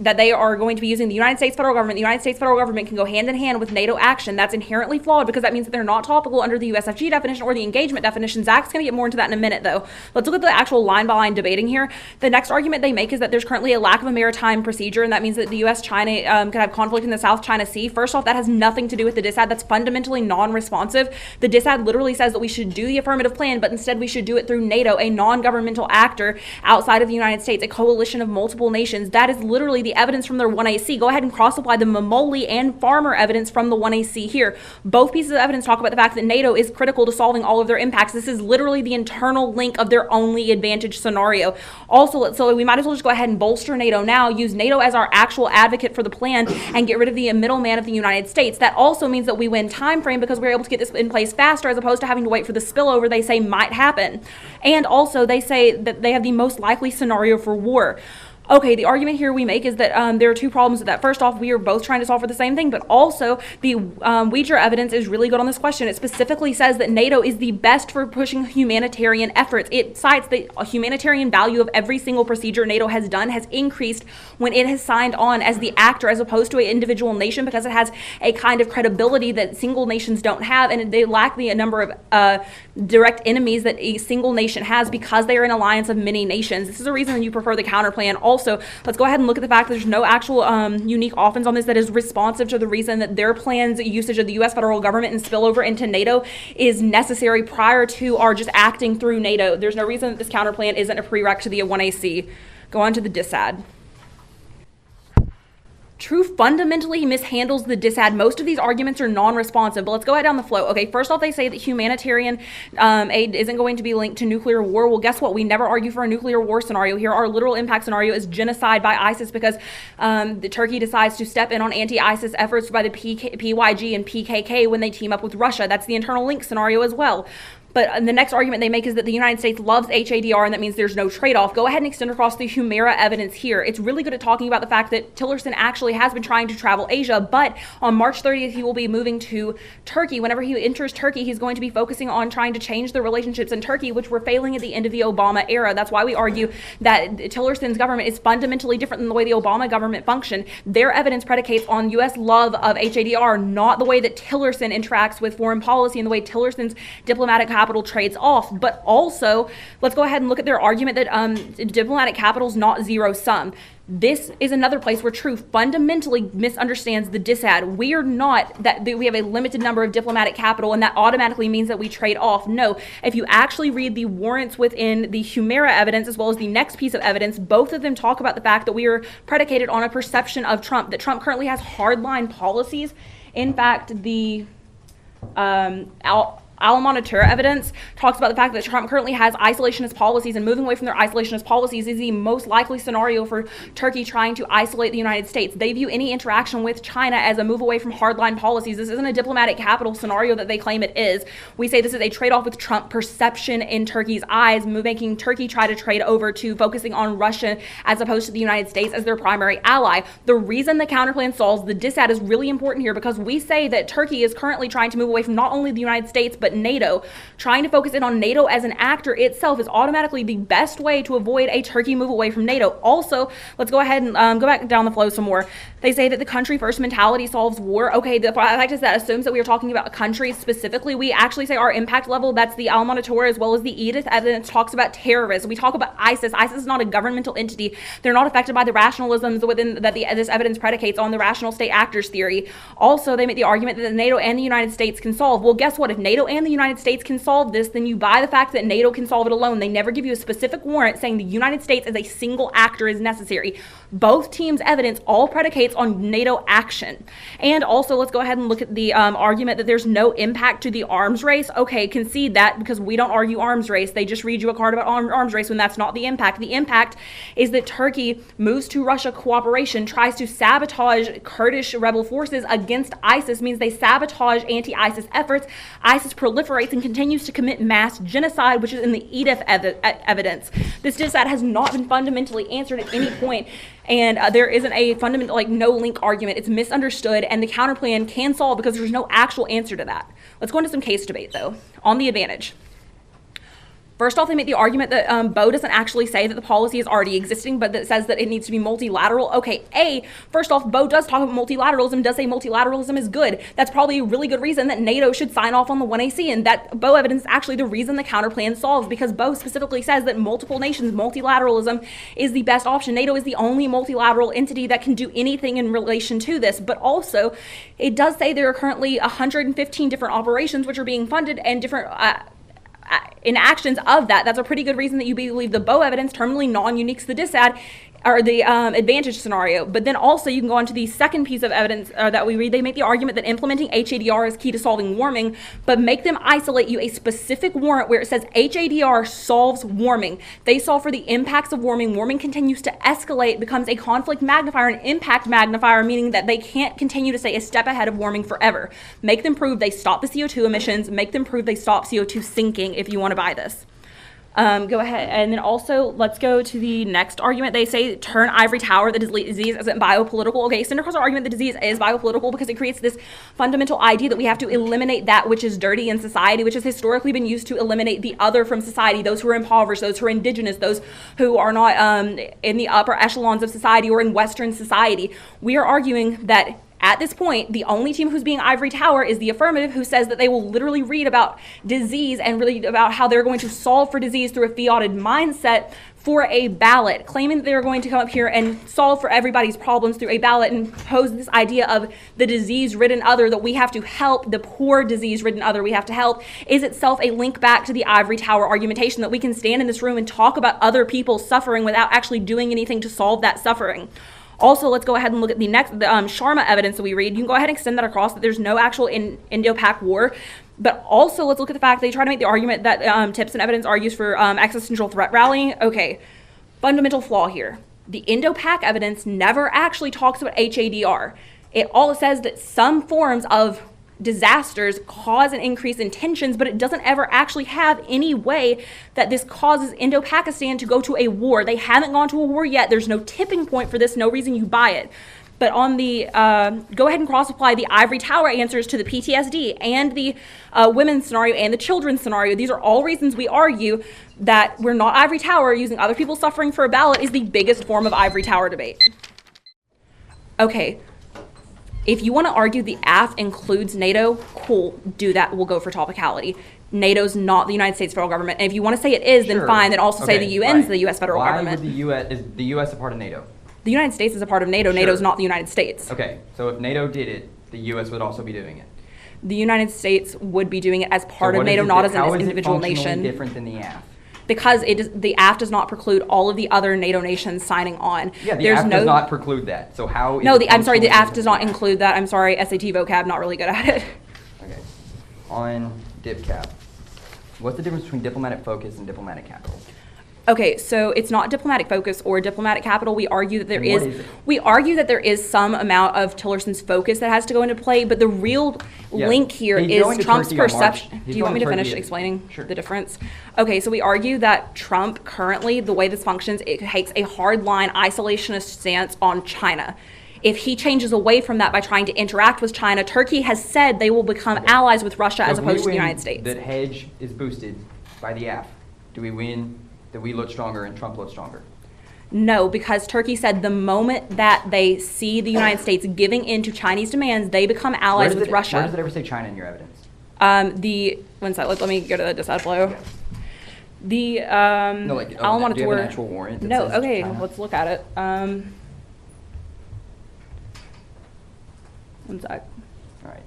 that they are going to be using the United States federal government can go hand in hand with NATO action. That's inherently flawed because that means that they're not topical under the USFG definition or the engagement definition. Zach's going to get more into that in a minute, though. Let's look at the actual line-by-line debating here. The next argument they make is that there's currently a lack of a maritime procedure, and that means that the U.S.-China could have conflict in the South China Sea. First off, that has nothing to do with the DISAD. That's fundamentally non-responsive. The DISAD literally says that we should do the affirmative plan, but instead we should do it through NATO, a non-governmental actor outside of the United States, a coalition of multiple nations. That is literally the the evidence from their 1AC. Go ahead and cross-apply the Mamoli and Farmer evidence from the 1AC here. Both pieces of evidence talk about the fact that NATO is critical to solving all of their impacts. This is literally the internal link of their only advantage scenario. Also, so we might as well just go ahead and bolster NATO now, use NATO as our actual advocate for the plan, and get rid of the middleman of the United States. That also means that we win time frame because we're able to get this in place faster as opposed to having to wait for the spillover they say might happen. And also, they say that they have the most likely scenario for war. Okay, the argument here we make is that there are two problems with that. First off, we are both trying to solve for the same thing, but also the Ouija evidence is really good on this question. It specifically says that NATO is the best for pushing humanitarian efforts. It cites the humanitarian value of every single procedure NATO has done has increased when it has signed on as the actor as opposed to an individual nation, because it has a kind of credibility that single nations don't have, and they lack the number of direct enemies that a single nation has because they are an alliance of many nations. This is the reason you prefer the counter plan. Also, let's go ahead and look at the fact that there's no actual unique offense on this that is responsive to the reason that their plan's usage of the U.S. federal government and spillover into NATO is necessary prior to our just acting through NATO. There's no reason that this counter plan isn't a prereq to the 1AC. Go on to the disad. True fundamentally mishandles the disad. Most of these arguments are non-responsive, but let's go ahead down the flow. Okay, first off, they say that humanitarian aid isn't going to be linked to nuclear war. Well, guess what? We never argue for a nuclear war scenario here. Our literal impact scenario is genocide by ISIS because the Turkey decides to step in on anti-ISIS efforts by the PYG and PKK when they team up with Russia. That's the internal link scenario as well. But the next argument they make is that the United States loves HADR, and that means there's no trade-off. Go ahead and extend across the Humera evidence here. It's really good at talking about the fact that Tillerson actually has been trying to travel Asia, but on March 30th, he will be moving to Turkey. Whenever he enters Turkey, he's going to be focusing on trying to change the relationships in Turkey, which were failing at the end of the Obama era. That's why we argue that Tillerson's government is fundamentally different than the way the Obama government functioned. Their evidence predicates on U.S. love of HADR, not the way that Tillerson interacts with foreign policy and the way Tillerson's diplomatic capital trades off. But also, let's go ahead and look at their argument that diplomatic capital is not zero sum. This is another place where truth fundamentally misunderstands the disad. We are not that we have a limited number of diplomatic capital and that automatically means that we trade off. No, if you actually read the warrants within the Humera evidence as well as the next piece of evidence, both of them talk about the fact that we are predicated on a perception of Trump, that Trump currently has hardline policies. In fact, the Al-Monitor evidence talks about the fact that Trump currently has isolationist policies, and moving away from their isolationist policies is the most likely scenario for Turkey trying to isolate the United States. They view any interaction with China as a move away from hardline policies. This isn't a diplomatic capital scenario that they claim it is. We say this is a trade-off with Trump perception in Turkey's eyes, making Turkey try to trade over to focusing on Russia as opposed to the United States as their primary ally. The reason the counterplan solves the disad is really important here because we say that Turkey is currently trying to move away from not only the United States, but NATO. Trying to focus in on NATO as an actor itself is automatically the best way to avoid a Turkey move away from NATO. Also, let's go ahead and go back down the flow some more. They say that the country first mentality solves war. Okay, the fact is that assumes that we are talking about countries specifically. We actually say our impact level, that's the Al-Monitor as well as the Edith evidence, talks about terrorism. We talk about ISIS. ISIS is not a governmental entity. They're not affected by the rationalisms within that this evidence predicates on the rational state actors theory. Also, they make the argument that NATO and the United States can solve. Well, guess what? If NATO and the United States can solve this, then you buy the fact that NATO can solve it alone. They never give you a specific warrant saying the United States as a single actor is necessary. Both teams' evidence all predicates on NATO action. And also, let's go ahead and look at the argument that there's no impact to the arms race. Okay, concede that because we don't argue arms race. They just read you a card about arms race when that's not the impact. The impact is that Turkey moves to Russia cooperation, tries to sabotage Kurdish rebel forces against ISIS, means they sabotage anti-ISIS efforts. ISIS proliferates and continues to commit mass genocide, which is in the Edith evidence. This disad has not been fundamentally answered at any point, and there isn't a fundamental, no link argument. It's misunderstood, and the counterplan can solve because there's no actual answer to that. Let's go into some case debate, though, on the advantage. First off, they make the argument that Bo doesn't actually say that the policy is already existing, but that says that it needs to be multilateral. Okay, first off, Bo does talk about multilateralism, does say multilateralism is good. That's probably a really good reason that NATO should sign off on the 1AC, and that Bo evidence is actually the reason the counterplan solves, because Bo specifically says that multiple nations, multilateralism is the best option. NATO is the only multilateral entity that can do anything in relation to this, but also it does say there are currently 115 different operations which are being funded and different in actions of that. That's a pretty good reason that you believe the Bo evidence terminally non-uniques the disad or the advantage scenario. But then also you can go on to the second piece of evidence that we read. They make the argument that implementing HADR is key to solving warming, but make them isolate you a specific warrant where it says HADR solves warming. They solve for the impacts of warming. Warming continues to escalate, becomes a conflict magnifier, an impact magnifier, meaning that they can't continue to stay a step ahead of warming forever. Make them prove they stop the CO2 emissions. Make them prove they stop CO2 sinking if you want to buy this. Go ahead. And then also, let's go to the next argument. They say turn ivory tower, the disease isn't biopolitical. Okay, center across our argument, the disease is biopolitical because it creates this fundamental idea that we have to eliminate that which is dirty in society, which has historically been used to eliminate the other from society, those who are impoverished, those who are indigenous, those who are not in the upper echelons of society or in Western society. We are arguing that at this point, the only team who's being ivory tower is the affirmative, who says that they will literally read about disease and really about how they're going to solve for disease through a fiated mindset for a ballot, claiming that they're going to come up here and solve for everybody's problems through a ballot and pose this idea of the disease-ridden other, that we have to help the poor disease-ridden other we have to help, is itself a link back to the ivory tower argumentation that we can stand in this room and talk about other people suffering without actually doing anything to solve that suffering. Also, let's go ahead and look at the Sharma evidence that we read. You can go ahead and extend that across, that there's no actual Indo-Pak war. But also, let's look at the fact they try to make the argument that tips and evidence are used for existential threat rallying. Okay, fundamental flaw here. The Indo-Pak evidence never actually talks about HADR. It all says that some forms of disasters cause an increase in tensions, but it doesn't ever actually have any way that this causes Indo-Pakistan to go to a war. They haven't gone to a war yet. There's no tipping point for this, no reason you buy it. But on the, go ahead and cross-apply the ivory tower answers to the PTSD and the women's scenario and the children's scenario. These are all reasons we argue that we're not ivory tower. Using other people suffering for a ballot is the biggest form of ivory tower debate. Okay. If you want to argue the AF includes NATO, cool, do that. We'll go for topicality. NATO's not the United States federal government. And if you want to say it is, then fine. Then also say the UN's the U.S. federal government. Why is the U.S. a part of NATO? The United States is a part of NATO. Sure. NATO's not the United States. Okay, so if NATO did it, the U.S. would also be doing it. The United States would be doing it as part of NATO, not as an individual nation. How is it functionally different than the AF? Because the AF does not preclude all of the other NATO nations signing on. Yeah, the AF does not preclude that. So how is I'm sorry, the AF does not include that. I'm sorry, SAT vocab, not really good at it. Okay. On DipCap, what's the difference between diplomatic focus and diplomatic capital? Okay, so it's not diplomatic focus or diplomatic capital. We argue that there is some amount of Tillerson's focus that has to go into play, but the real link here is Trump's perception. Do you want me to finish explaining the difference? Okay, so we argue that Trump currently, the way this functions, it takes a hardline isolationist stance on China. If he changes away from that by trying to interact with China, Turkey has said they will become allies with Russia as opposed to the United States. That hedge is boosted by the AF. Do we win? That we look stronger and Trump looks stronger? No, because Turkey said the moment that they see the United States giving in to Chinese demands, they become allies with Russia. Where does it ever say China in your evidence? One second, let me go to the disavowal. Okay. The no, like, I don't want it to do you have work. an actual warrant that No, says okay, China? let's look at it. One sec. All right.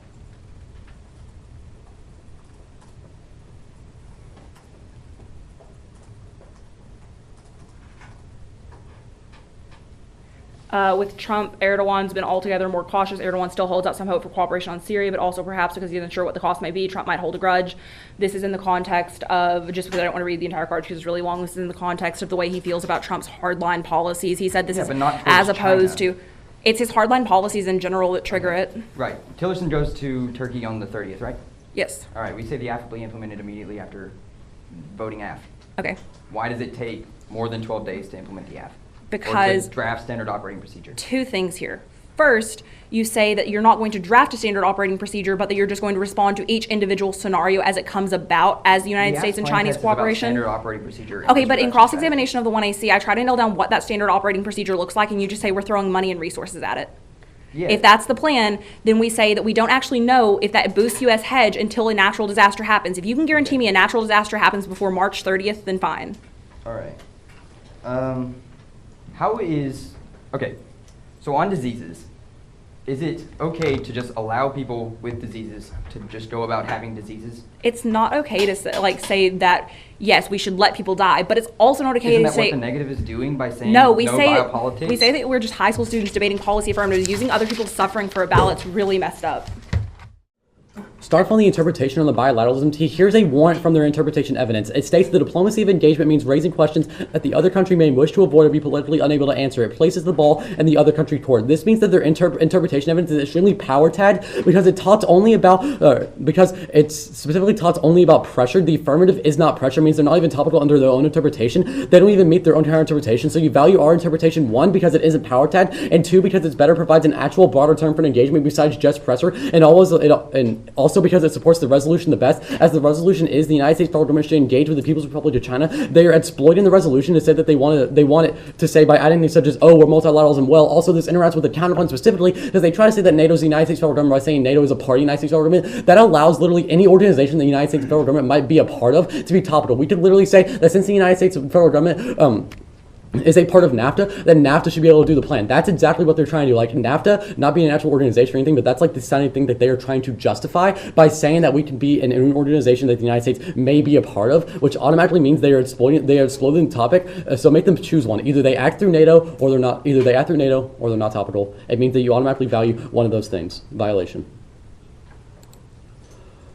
With Trump, Erdogan's been altogether more cautious. Erdogan still holds out some hope for cooperation on Syria, but also perhaps because he's unsure what the cost may be, Trump might hold a grudge. This is in the context of, just because I don't want to read the entire card because it's really long, this is in the context of the way he feels about Trump's hardline policies. He said this is as opposed to, it's his hardline policies in general that trigger it. Right. Tillerson goes to Turkey on the 30th, right? Yes. All right. We say the AF will be implemented immediately after voting AF. Okay. Why does it take more than 12 days to implement the AF? Because or the draft standard operating procedure? Two things here. First, you say that you're not going to draft a standard operating procedure, but that you're just going to respond to each individual scenario as it comes about as the United States and Chinese cooperation. Standard operating procedure. Okay, but in cross-examination of the 1AC, I try to nail down what that standard operating procedure looks like, and you just say we're throwing money and resources at it. Yeah. If that's the plan, then we say that we don't actually know if that boosts U.S. hedge until a natural disaster happens. If you can guarantee me a natural disaster happens before March 30th, then fine. All right. How is, okay, so on diseases, is it okay to just allow people with diseases to just go about having diseases? It's not okay to say that, yes, we should let people die, but it's also not okay Isn't to that say... what the negative is doing by saying No, we say biopolitics? we say that we're just high school students debating policy affirmatives. Using other people's suffering for a ballot's really messed up. Start from the interpretation on the bilateralism. Here's a warrant from their interpretation evidence. It states the diplomacy of engagement means raising questions that the other country may wish to avoid or be politically unable to answer. It places the ball in the other country court. This means that their interpretation evidence is extremely power tagged because it talks only about because it's specifically talks only about pressure. The affirmative is not pressure, means they're not even topical under their own interpretation. They don't even meet their own interpretation. So you value our interpretation, one, because it isn't power tagged, and two, because it's better provides an actual broader term for an engagement besides just pressure, and also because it supports the resolution the best, as the resolution is the United States federal government should engage with the People's Republic of China. They are exploiting the resolution to say that they want it to say by adding things such as, oh, we're multilateralism. Well, also this interacts with the counterpoint specifically because they try to say that NATO is the United States federal government by saying NATO is a part of the United States federal government. That allows literally any organization the United States federal government might be a part of to be topical. We could literally say that since the United States federal government is a part of NAFTA, then NAFTA should be able to do the plan. That's exactly what they're trying to do. Like NAFTA, not being an actual organization or anything, but that's like the sounding thing that they are trying to justify by saying that we can be an organization that the United States may be a part of, which automatically means they are exploiting the topic. So make them choose one. Either they act through NATO or they're not. Either they act through NATO or they're not topical. It means that you automatically value one of those things. Violation.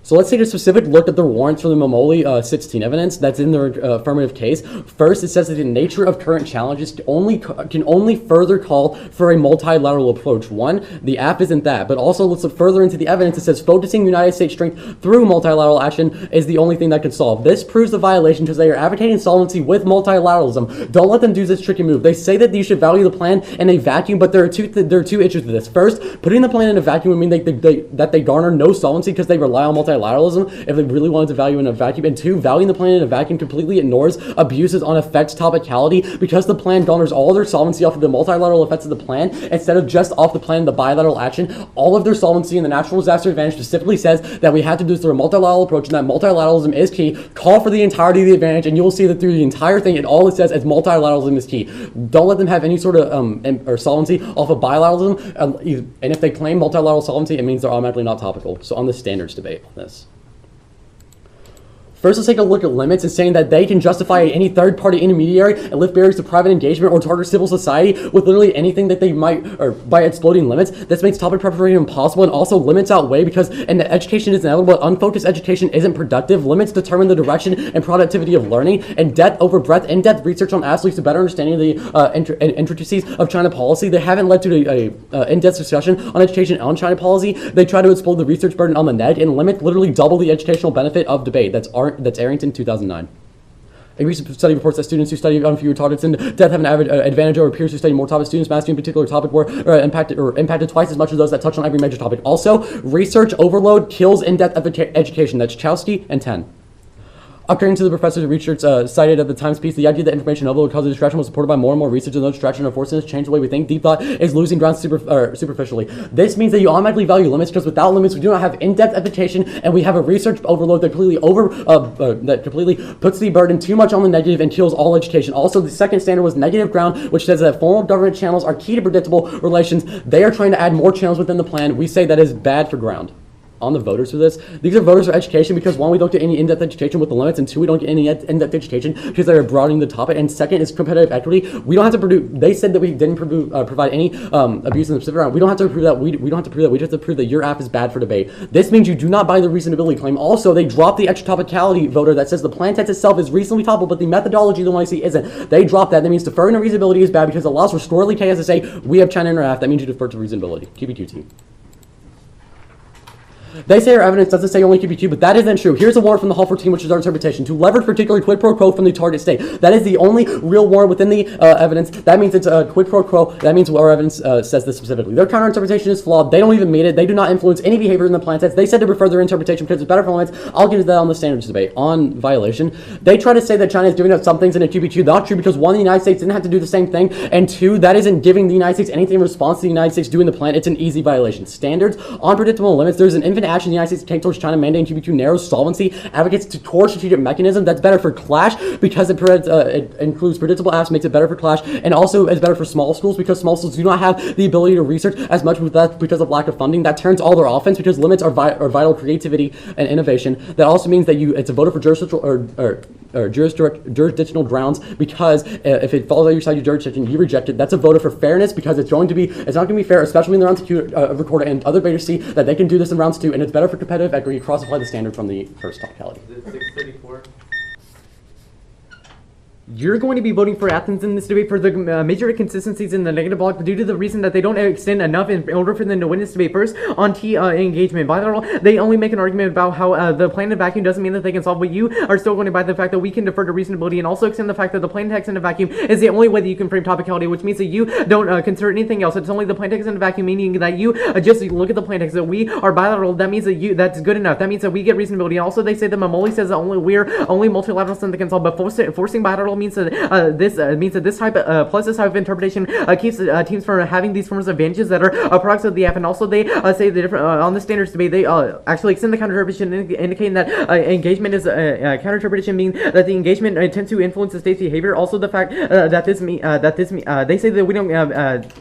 So let's take a specific look at the warrants for the Momoli 16 evidence that's in their affirmative case. First, it says that the nature of current challenges can only further call for a multilateral approach. One, the app isn't that, but also let's look further into the evidence. It says focusing United States strength through multilateral action is the only thing that can solve. This proves the violation because they are advocating solvency with multilateralism. Don't let them do this tricky move. They say that you should value the plan in a vacuum, but there are two issues with this. First, putting the plan in a vacuum would mean that they garner no solvency because they rely on multilateralism if they really wanted to value in a vacuum. And two, valuing the plan in a vacuum completely ignores abuses on effects topicality because the plan garners all their solvency off of the multilateral effects of the plan instead of just off the plan, the bilateral action. All of their solvency in the natural disaster advantage specifically says that we have to do this through a multilateral approach and that multilateralism is key. Call for the entirety of the advantage and you will see that through the entire thing, all it says is multilateralism is key. Don't let them have any sort of or solvency off of bilateralism. And if they claim multilateral solvency, it means they're automatically not topical. So on the standards debate on this. First, let's take a look at limits and saying that they can justify any third-party intermediary and lift barriers to private engagement or target civil society with literally anything that they might, or by exploiting limits. This makes topic preparation impossible, and also limits outweigh because education is inevitable, but unfocused education isn't productive. Limits determine the direction and productivity of learning, and depth over breadth. In-depth research on athletes to better understanding the intricacies of China policy. They haven't led to a in-depth discussion on education on China policy. They try to exploit the research burden on the net, and limit literally double the educational benefit of debate. That's Arrington, 2009. A recent study reports that students who study on fewer topics in depth have an advantage over peers who study more topics. Students mastering a particular topic were impacted twice as much as those that touch on every major topic. Also, research overload kills in-depth education. That's Chowsky and 10. According to the professor's research cited at the Times piece, the idea that information overload causes distraction was supported by more and more research, and those distractions are forcing us to change the way we think. Deep thought is losing ground superficially. This means that you automatically value limits because without limits, we do not have in-depth education, and we have a research overload that completely puts the burden too much on the negative and kills all education. Also, the second standard was negative ground, which says that formal government channels are key to predictable relations. They are trying to add more channels within the plan. We say that is bad for ground. On the voters for this. These are voters for education because one, we don't get any in-depth education with the limits, and two, we don't get any in-depth education because they're broadening the topic, and second is competitive equity. We don't have to produce, they said that we didn't provide any abuse in the specific round. We don't have to prove that, we don't have to prove that, we just have to prove that your app is bad for debate. This means you do not buy the reasonability claim. Also, they dropped the extra topicality voter that says the plan text itself is reasonably topical, but the methodology the one I see isn't. They dropped that. That means deferring to reasonability is bad because it allows for squirrely chaos to say, we have China in our app. That means you defer to reasonability. QBQT. They say our evidence doesn't say only QB2, but that isn't true. Here's a warrant from the Hall 14, which is our interpretation. To leverage particularly quid pro quo from the target state. That is the only real warrant within the evidence. That means it's a quid pro quo. That means our evidence says this specifically. Their counter-interpretation is flawed. They don't even mean it. They do not influence any behavior in the plan sets. They said to refer their interpretation because it's better for limits. I'll get into that on the standards debate. On violation, they try to say that China is doing some things in a QB2. Not true because one, the United States didn't have to do the same thing, and two, that isn't giving the United States anything in response to the United States doing the plan. It's an easy violation. Standards on predictable limits. There's an infant action the United States take towards China mandating QB2 narrows solvency, advocates towards strategic mechanism that's better for clash because it includes predictable apps, makes it better for clash, and also is better for small schools because small schools do not have the ability to research as much with that because of lack of funding. That turns all their offense because limits are vital creativity and innovation. That also means that it's a voter for jurisdictional grounds because if it falls outside your jurisdiction, you reject it. That's a voter for fairness because it's not going to be fair, especially in the round 2 recorder and other debaters see that they can do this in rounds 2, and it's better for competitive equity. Cross-apply the standard from the first locality. 634. You're going to be voting for Athens in this debate for the major inconsistencies in the negative block due to the reason that they don't extend enough in order for them to win this debate. First, on T engagement. Bilateral, they only make an argument about how the plan in vacuum doesn't mean that they can solve, but you are still going to buy the fact that we can defer to reasonability and also extend the fact that the plain text in a vacuum is the only way that you can frame topicality, which means that you don't consider anything else. It's only the plain text in a vacuum, meaning that you just look at the plain text. That we are bilateral, that means that that's good enough. That means that we get reasonability. And also, they say that Mamoli says that we're only multilateral system that can solve, but forcing bilateral means that this means that this type plus this type of interpretation keeps teams from having these forms of advantages that are products of the F. And also they say the different on the standards debate they actually extend the counter-interpretation indicating that engagement is counter-interpretation means that the engagement tends to influence the state's behavior. Also the fact that they say that we don't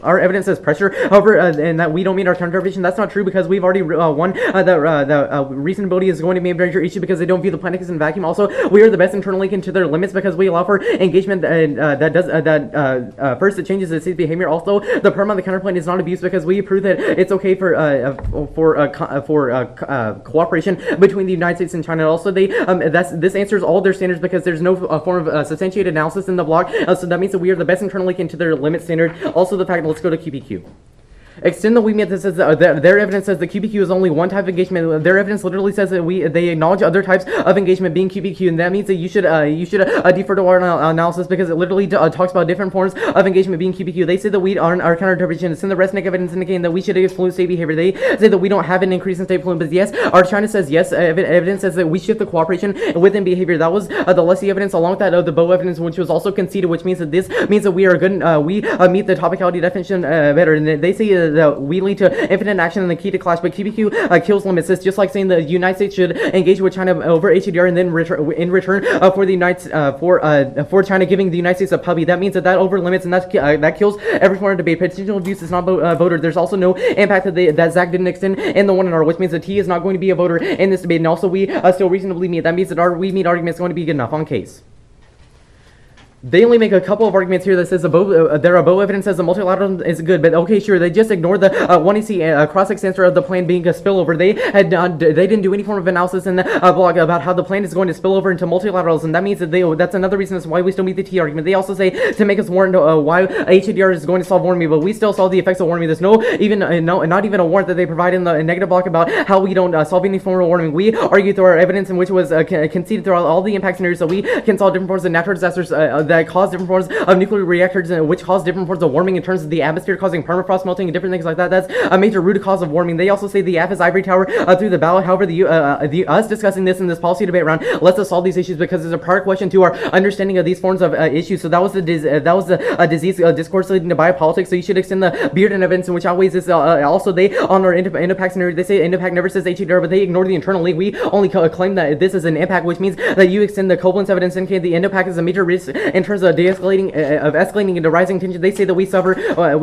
our evidence says pressure, however, and that we don't meet our counter-interpretation. That's not true because we've already won that reasonability is going to be a major issue because they don't view the planet in vacuum. Also, we are the best internal link into their limits because we allow for engagement first it changes the state's behavior. Also, the perm on the counterplane is not abuse because we prove that it's okay for cooperation between the United States and China. Also, this answers all their standards because there's no form of substantiated analysis in the block. So that means that we are the best internal link into their limit standard. Also, the fact, let's go to QPQ. Extend the WeMeet that says their evidence says that QPQ is only one type of engagement. Their evidence literally says that they acknowledge other types of engagement being QPQ, and that means that you should defer to our analysis because it literally talks about different forms of engagement being QPQ. They say that we aren't our counter-interpretation. It's in the resting evidence indicating that we should exclude state behavior. They say that we don't have an increase in state fluent, but yes, our China says yes. Evidence says that we shift the cooperation within behavior. That was the Leslie evidence along with that of the Bow evidence, which was also conceded, which means that this means that we are good. We meet the topicality definition better. And they say that we lead to infinite action and the key to clash, but QPQ kills limits. It's just like saying the United States should engage with China over HADR and then in return for the for China giving the United States a puppy. That means that over limits and that kills every form of debate. Potential abuse is not voter. There's also no impact that Zach didn't extend in the 1R, which means that T is not going to be a voter in this debate. And also we still reasonably meet. That means that our we meet argument is going to be good enough on case. They only make a couple of arguments here that says their Bow evidence says the multilateral is good, but okay, sure, they just ignore the 1AC cross-extensor of the plan being a spillover. They didn't do any form of analysis in the blog about how the plan is going to spill over into multilaterals, and that means that that's another reason as why we still meet the T argument. They also say to make us warrant why HADR is going to solve warn me, but we still saw the effects of warn me. There's not even a warrant that they provide in the negative block about how we don't solve any form of warning. We argue through our evidence in which was conceded throughout all the impact scenarios, so we can solve different forms of natural disasters that cause different forms of nuclear reactors, which cause different forms of warming in terms of the atmosphere causing permafrost melting and different things like that. That's a major root cause of warming. They also say the F is ivory tower through the ballot. However, us discussing this in this policy debate round lets us solve these issues because there's a prior question to our understanding of these forms of issues. So that was the disease discourse leading to biopolitics. So you should extend the Bearden evidence in which outweighs this. Also, they on our impact scenario, they say impact never says HADR, but they ignore the internal link. We only claim that this is an impact, which means that you extend the covalence evidence indicating the impact is a major risk in terms of escalating into rising tension. They say that we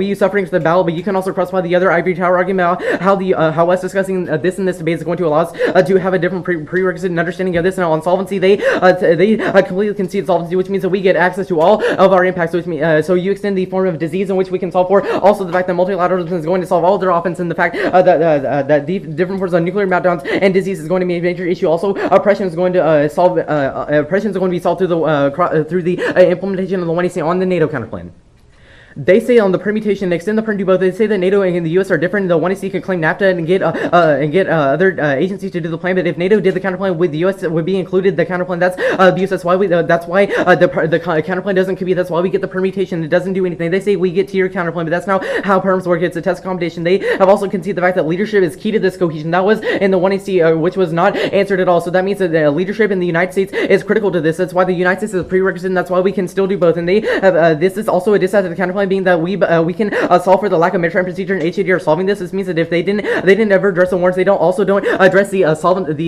use suffering to the battle, but you can also cross by the other ivory tower argument about how us discussing this in this debate is going to allow us to have a different prerequisite and understanding of this. And on solvency, they completely concede solvency, which means that we get access to all of our impacts. Which means so you extend the form of disease in which we can solve for. Also, the fact that multilateralism is going to solve all of their offense, and the fact that the different forms of nuclear meltdowns and disease is going to be a major issue. Also, oppression is going to oppression is going to be solved through the implementation of the 1AC on the NATO counterplan. They say on the permutation, they extend the perm to both. They say that NATO and the U.S. are different. The 1AC can claim NAFTA and get other agencies to do the plan. But if NATO did the counterplan, with the U.S. would be included the counterplan. That's abuse. That's why the counterplan doesn't compete. That's why we get the permutation. It doesn't do anything. They say we get tier counterplan, but that's not how perms work. It's a test competition. They have also conceded the fact that leadership is key to this cohesion. That was in the 1AC, which was not answered at all. So that means that leadership in the United States is critical to this. That's why the United States is a prerequisite, and that's why we can still do both. And they have this is also a diss to the counterplan counterpoint being that we can solve for the lack of maritime procedure in HADR solving this. This means that if they didn't ever address the warrants, they don't address the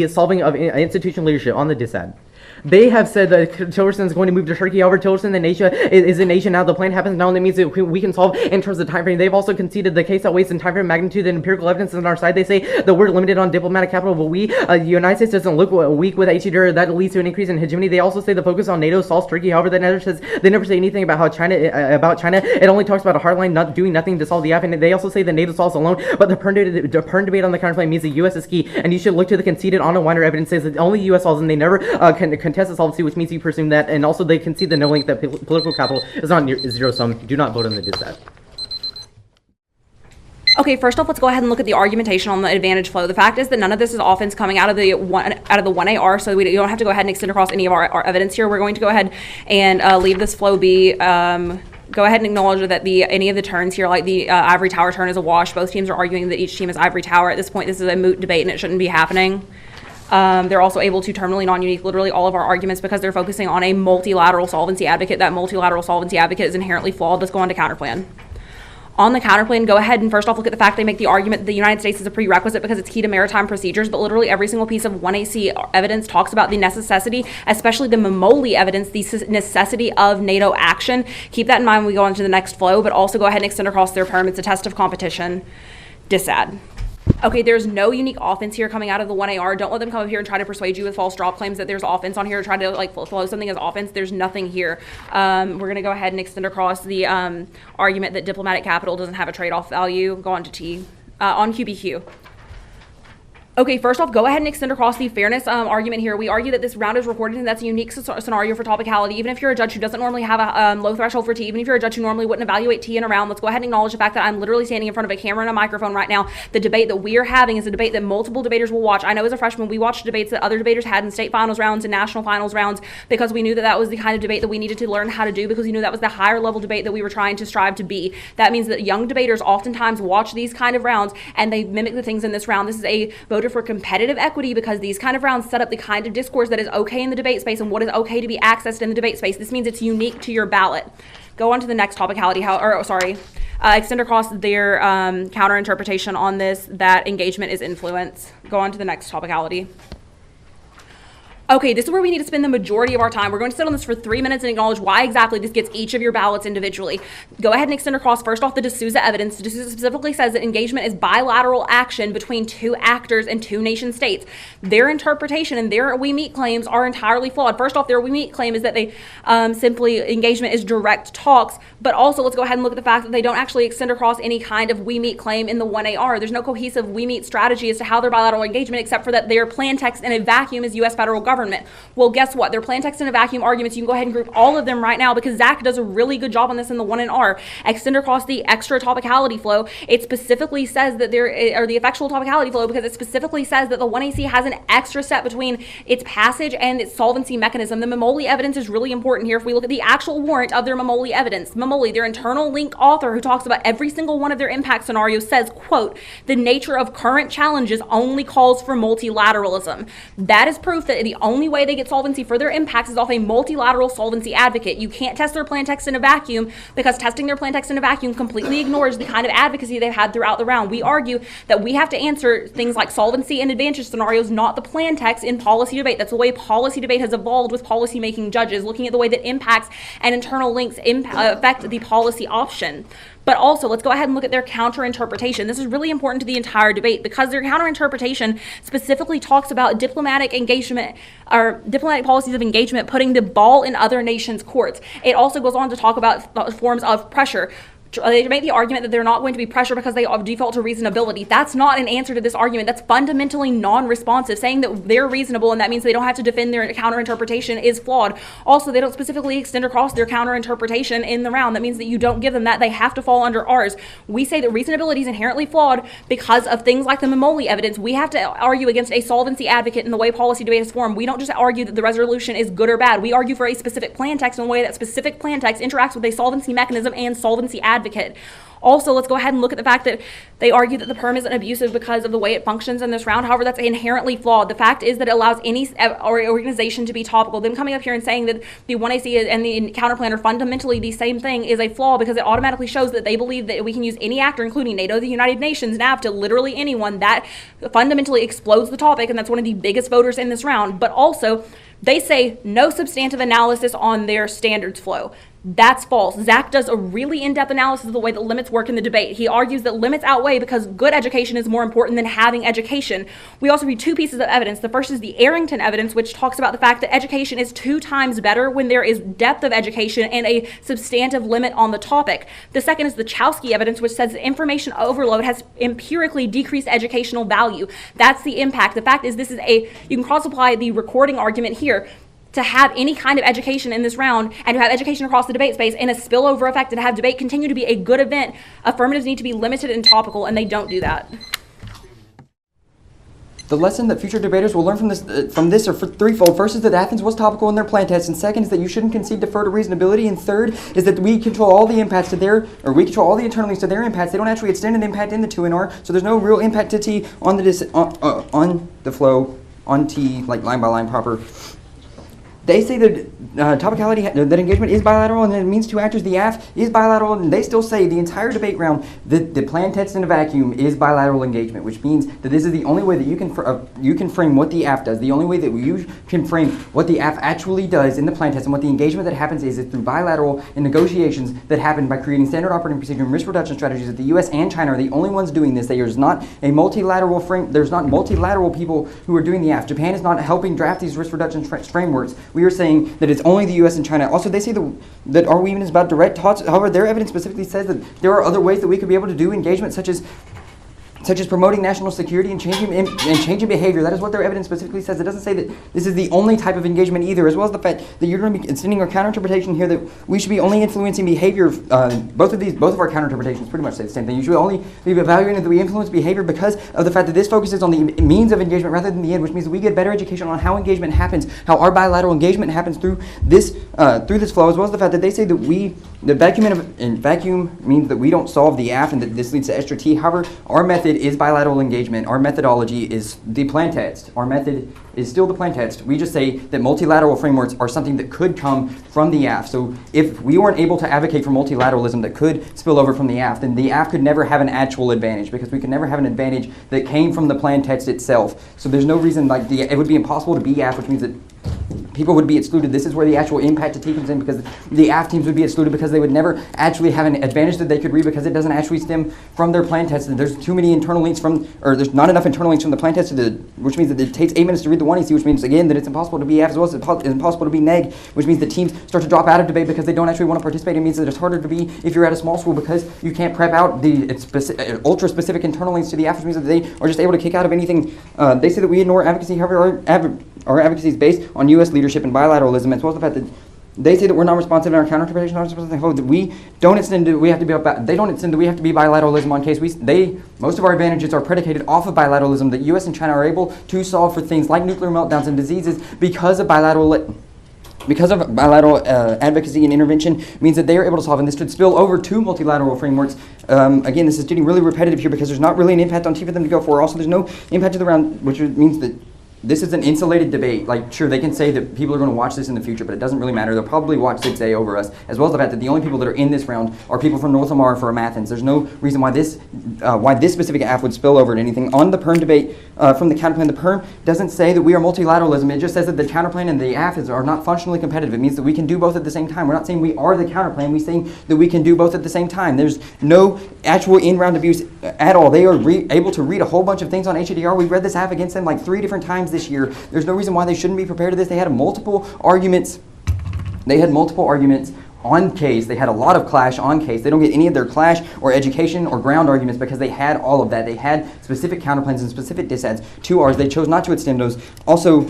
solving of institutional leadership on the DISAD. They have said that Tillerson is going to move to Turkey. However, Tillerson in Asia is in Asia now. The plan happens now, and that means that we can solve in terms of time frame. They've also conceded the case that weighs in time frame magnitude and empirical evidence is on our side. They say that we're limited on diplomatic capital, but the United States doesn't look weak with HDR. That leads to an increase in hegemony. They also say the focus on NATO solves Turkey. However, they never say anything about how China. It only talks about a hardline not doing nothing to solve the F. And they also say that NATO solves alone. But the Pern debate on the counterpoint means the U.S. is key, and you should look to the conceded Anna Weiner evidence says that only U.S. solves, and they never contest the solvency, which means you presume that, and also they concede the no link that political capital is not zero sum. Do not vote on the DISAD. Okay, first off, let's go ahead and look at the argumentation on the advantage flow. The fact is that none of this is offense coming out of the 1AR, so we don't have to go ahead and extend across any of our evidence here. We're going to go ahead and leave this flow be. Go ahead and acknowledge that any of the turns here, like the Ivory Tower turn, is a wash. Both teams are arguing that each team is Ivory Tower. At this point, this is a moot debate, and it shouldn't be happening. They're also able to terminally non-unique literally all of our arguments because they're focusing on a multilateral solvency advocate. That multilateral solvency advocate is inherently flawed. Let's go on to counterplan. On the counterplan, go ahead and first off look at the fact they make the argument that the United States is a prerequisite because it's key to maritime procedures, but literally every single piece of 1AC evidence talks about the necessity, especially the Mamoli evidence, the necessity of NATO action. Keep that in mind when we go on to the next flow, but also go ahead and extend across their perm. It's a test of competition. DISAD. Okay, there's no unique offense here coming out of the 1AR. Don't let them come up here and try to persuade you with false drop claims that there's offense on here, try to like flow something as offense. There's nothing here. We're going to go ahead and extend across the argument that diplomatic capital doesn't have a trade-off value. Go on to T. On QBQ. Okay, first off, go ahead and extend across the fairness argument here. We argue that this round is recorded and that's a unique scenario for topicality. Even if you're a judge who doesn't normally have a low threshold for T, even if you're a judge who normally wouldn't evaluate T in a round, let's go ahead and acknowledge the fact that I'm literally standing in front of a camera and a microphone right now. The debate that we are having is a debate that multiple debaters will watch. I know as a freshman, we watched debates that other debaters had in state finals rounds and national finals rounds because we knew that that was the kind of debate that we needed to learn how to do because we knew that was the higher level debate that we were trying to strive to be. That means that young debaters oftentimes watch these kind of rounds and they mimic the things in this round. This is a voter for competitive equity because these kind of rounds set up the kind of discourse that is okay in the debate space and what is okay to be accessed in the debate space. This means it's unique to your ballot. Go on to the next topicality, extend across their counter interpretation on this that engagement is influence. Go on to the next topicality. Okay, this is where we need to spend the majority of our time. We're going to sit on this for 3 minutes and acknowledge why exactly this gets each of your ballots individually. Go ahead and extend across first off the D'Souza evidence. D'Souza specifically says that engagement is bilateral action between two actors and two nation states. Their interpretation and their we meet claims are entirely flawed. First off, their we meet claim is that they simply engagement is direct talks, but also let's go ahead and look at the fact that they don't actually extend across any kind of we meet claim in the 1AR. There's no cohesive we meet strategy as to how their bilateral engagement except for that their plan text in a vacuum is U.S. federal government. Well, guess what? Their plain text in a vacuum arguments, you can go ahead and group all of them right now because Zach does a really good job on this in the 1R. Extend across the extra topicality flow. It specifically says that or the effectual topicality flow because it specifically says that the 1AC has an extra step between its passage and its solvency mechanism. The Mamoli evidence is really important here. If we look at the actual warrant of their Mamoli evidence, Mamoli, their internal link author who talks about every single one of their impact scenarios says, quote, the nature of current challenges only calls for multilateralism. That is proof that the only way they get solvency for their impacts is off a multilateral solvency advocate. You can't test their plan text in a vacuum because testing their plan text in a vacuum completely ignores the kind of advocacy they've had throughout the round. We argue that we have to answer things like solvency and advantage scenarios, not the plan text in policy debate. That's the way policy debate has evolved with policy-making judges, looking at the way that impacts and internal links affect the policy option. But also, let's go ahead and look at their counter-interpretation. This is really important to the entire debate because their counter-interpretation specifically talks about diplomatic engagement or diplomatic policies of engagement putting the ball in other nations' courts. It also goes on to talk about forms of pressure. They make the argument that they're not going to be pressure because they default to reasonability. That's not an answer to this argument. That's fundamentally non-responsive. Saying that they're reasonable and that means they don't have to defend their counter-interpretation is flawed. Also, they don't specifically extend across their counter-interpretation in the round. That means that you don't give them that. They have to fall under ours. We say that reasonability is inherently flawed because of things like the Mamoli evidence. We have to argue against a solvency advocate in the way policy debate is formed. We don't just argue that the resolution is good or bad. We argue for a specific plan text in a way that specific plan text interacts with a solvency mechanism and solvency advocate. advocate. Also, let's go ahead and look at the fact that they argue that the perm isn't abusive because of the way it functions in this round. However, that's inherently flawed. The fact is that it allows any organization to be topical. Them coming up here and saying that the 1AC and the counterplan are fundamentally the same thing is a flaw, because it automatically shows that they believe that we can use any actor, including NATO, the United Nations, NAFTA, literally anyone. That fundamentally explodes the topic, and that's one of the biggest voters in this round. But also, they say no substantive analysis on their standards flow. That's false. Zach does a really in-depth analysis of the way that limits work in the debate. He argues that limits outweigh because good education is more important than having education. We also read two pieces of evidence. The first is the Arrington evidence, which talks about the fact that education is 2 times better when there is depth of education and a substantive limit on the topic. The second is the Chowsky evidence, which says that information overload has empirically decreased educational value. That's the impact. The fact is you can cross-apply the recording argument here. To have any kind of education in this round and to have education across the debate space in a spillover effect and to have debate continue to be a good event, affirmatives need to be limited and topical, and they don't do that. The lesson that future debaters will learn from this are threefold. First is that Athens was topical in their plan test, and second is that you shouldn't concede defer to reasonability, and third is that we control all the impacts we control all the internal links to their impacts. They don't actually extend an impact in the 2NR, so there's no real impact to T on the flow, on T, like line by line proper. They say that topicality, that engagement is bilateral, and that it means 2 actors. The AF is bilateral, and they still say the entire debate round that the plan test in a vacuum is bilateral engagement, which means that this is the only way that you can frame what the AF does. The only way that you can frame what the AF actually does in the plan test and what the engagement that happens is through bilateral and negotiations that happen by creating standard operating procedure and risk reduction strategies. That the U.S. and China are the only ones doing this. There's not a multilateral frame. There's not multilateral people who are doing the AF. Japan is not helping draft these risk reduction frameworks. We are saying that it's only the U.S. and China. Also, they say that our agreement is about direct talks. However, their evidence specifically says that there are other ways that we could be able to do engagement, such as promoting national security and changing behavior. That is what their evidence specifically says. It doesn't say that this is the only type of engagement either, as well as the fact that you're going to be extending our counterinterpretation here that we should be only influencing behavior. Both of our counterinterpretations pretty much say the same thing. You should only be evaluating that we influence behavior because of the fact that this focuses on the means of engagement rather than the end, which means that we get better education on how engagement happens, how our bilateral engagement happens through this flow, as well as the fact that they say that the vacuum means that we don't solve the AF and that this leads to extra T. However, our method is bilateral engagement. Our methodology is the plan test. Our method is still the plan test. We just say that multilateral frameworks are something that could come from the AF. So if we weren't able to advocate for multilateralism that could spill over from the AF, then the AF could never have an actual advantage, because we could never have an advantage that came from the plan test itself. So there's no reason it would be impossible to be AF, which means that people would be excluded. This is where the actual impact to T comes in, because the AF teams would be excluded because they would never actually have an advantage that they could read because it doesn't actually stem from their plan test. And there's too many internal links there's not enough internal links from the plan test which means that it takes 8 minutes to read the 1EC, which means again that it's impossible to be AF, as well as it's impossible to be neg, which means that teams start to drop out of debate because they don't actually want to participate. It means that it's harder to be if you're at a small school because you can't prep out the ultra specific internal links to the AF, which means that they are just able to kick out of anything. They say that we ignore advocacy. However, our advocacy is based on U.S. leadership and bilateralism, as well as the fact that they say that we're not responsive in our counterinterpretation. That we don't extend to we have to be they don't extend to we have to be bilateralism on case most of our advantages are predicated off of bilateralism that U.S. and China are able to solve for things like nuclear meltdowns and diseases because of bilateral advocacy and intervention means that they are able to solve, and this could spill over to multilateral frameworks. Again, this is getting really repetitive here because there's not really an impact on T for them to go for. Also, there's no impact to the round, which means that this is an insulated debate. Like, sure, they can say that people are going to watch this in the future, but it doesn't really matter. They'll probably watch 6A over us, as well as the fact that the only people that are in this round are people from North Lamar or from Athens. There's no reason why this specific AF would spill over to anything. On the PERM debate, from the counterplan, the PERM doesn't say that we are multilateralism. It just says that the counterplan and the AF are not functionally competitive. It means that we can do both at the same time. We're not saying we are the counterplan. We're saying that we can do both at the same time. There's no actual in-round abuse at all. They are able to read a whole bunch of things on HADR. We read this AF against them like 3 different times this year. There's no reason why they shouldn't be prepared to this. They had multiple arguments. On case. They had a lot of clash on case. They don't get any of their clash or education or ground arguments because they had all of that. They had specific counterplans and specific disads to ours. They chose not to extend those. Also,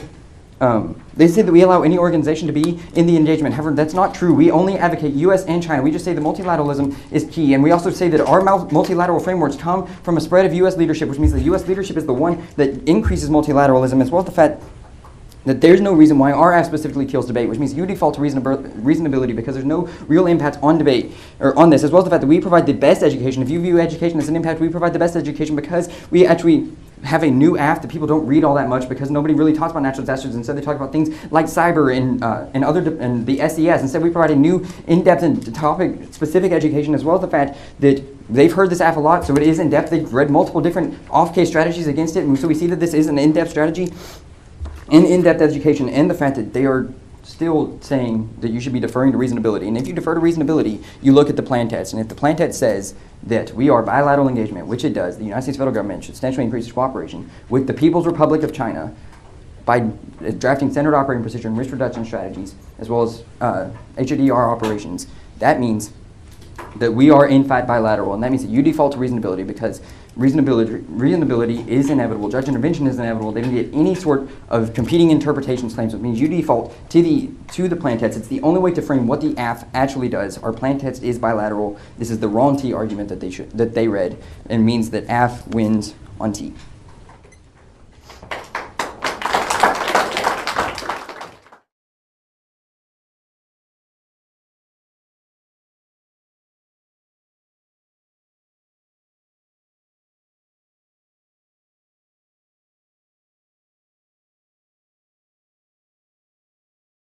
they say that we allow any organization to be in the engagement. However, that's not true. We only advocate U.S. and China. We just say that multilateralism is key. And we also say that our multilateral frameworks come from a spread of U.S. leadership, which means that U.S. leadership is the one that increases multilateralism, as well as the fact that there's no reason why our app specifically kills debate, which means you default to reasonability because there's no real impact on debate, or on this, as well as the fact that we provide the best education. If you view education as an impact, we provide the best education because we actually have a new app that people don't read all that much because nobody really talks about natural disasters. Instead, they talk about things like cyber and the SES. Instead, we provide a new in-depth and topic-specific education, as well as the fact that they've heard this app a lot, so it is in-depth. They've read multiple different off-case strategies against it, and so we see that this is an in-depth strategy and in-depth education, and the fact that they are still saying that you should be deferring to reasonability. And if you defer to reasonability, you look at the plan test. And if the plan test says that we are bilateral engagement, which it does, the United States federal government should substantially increase its cooperation with the People's Republic of China by drafting standard operating procedure and risk reduction strategies, as well as HADR operations. That means that we are in fact bilateral, and that means that you default to reasonability because reasonability is inevitable. Judge intervention is inevitable. They don't get any sort of competing interpretations claims, which means you default to the plan test. It's the only way to frame what the AF actually does. Our plan test is bilateral. This is the wrong T argument that they read, and means that AF wins on T.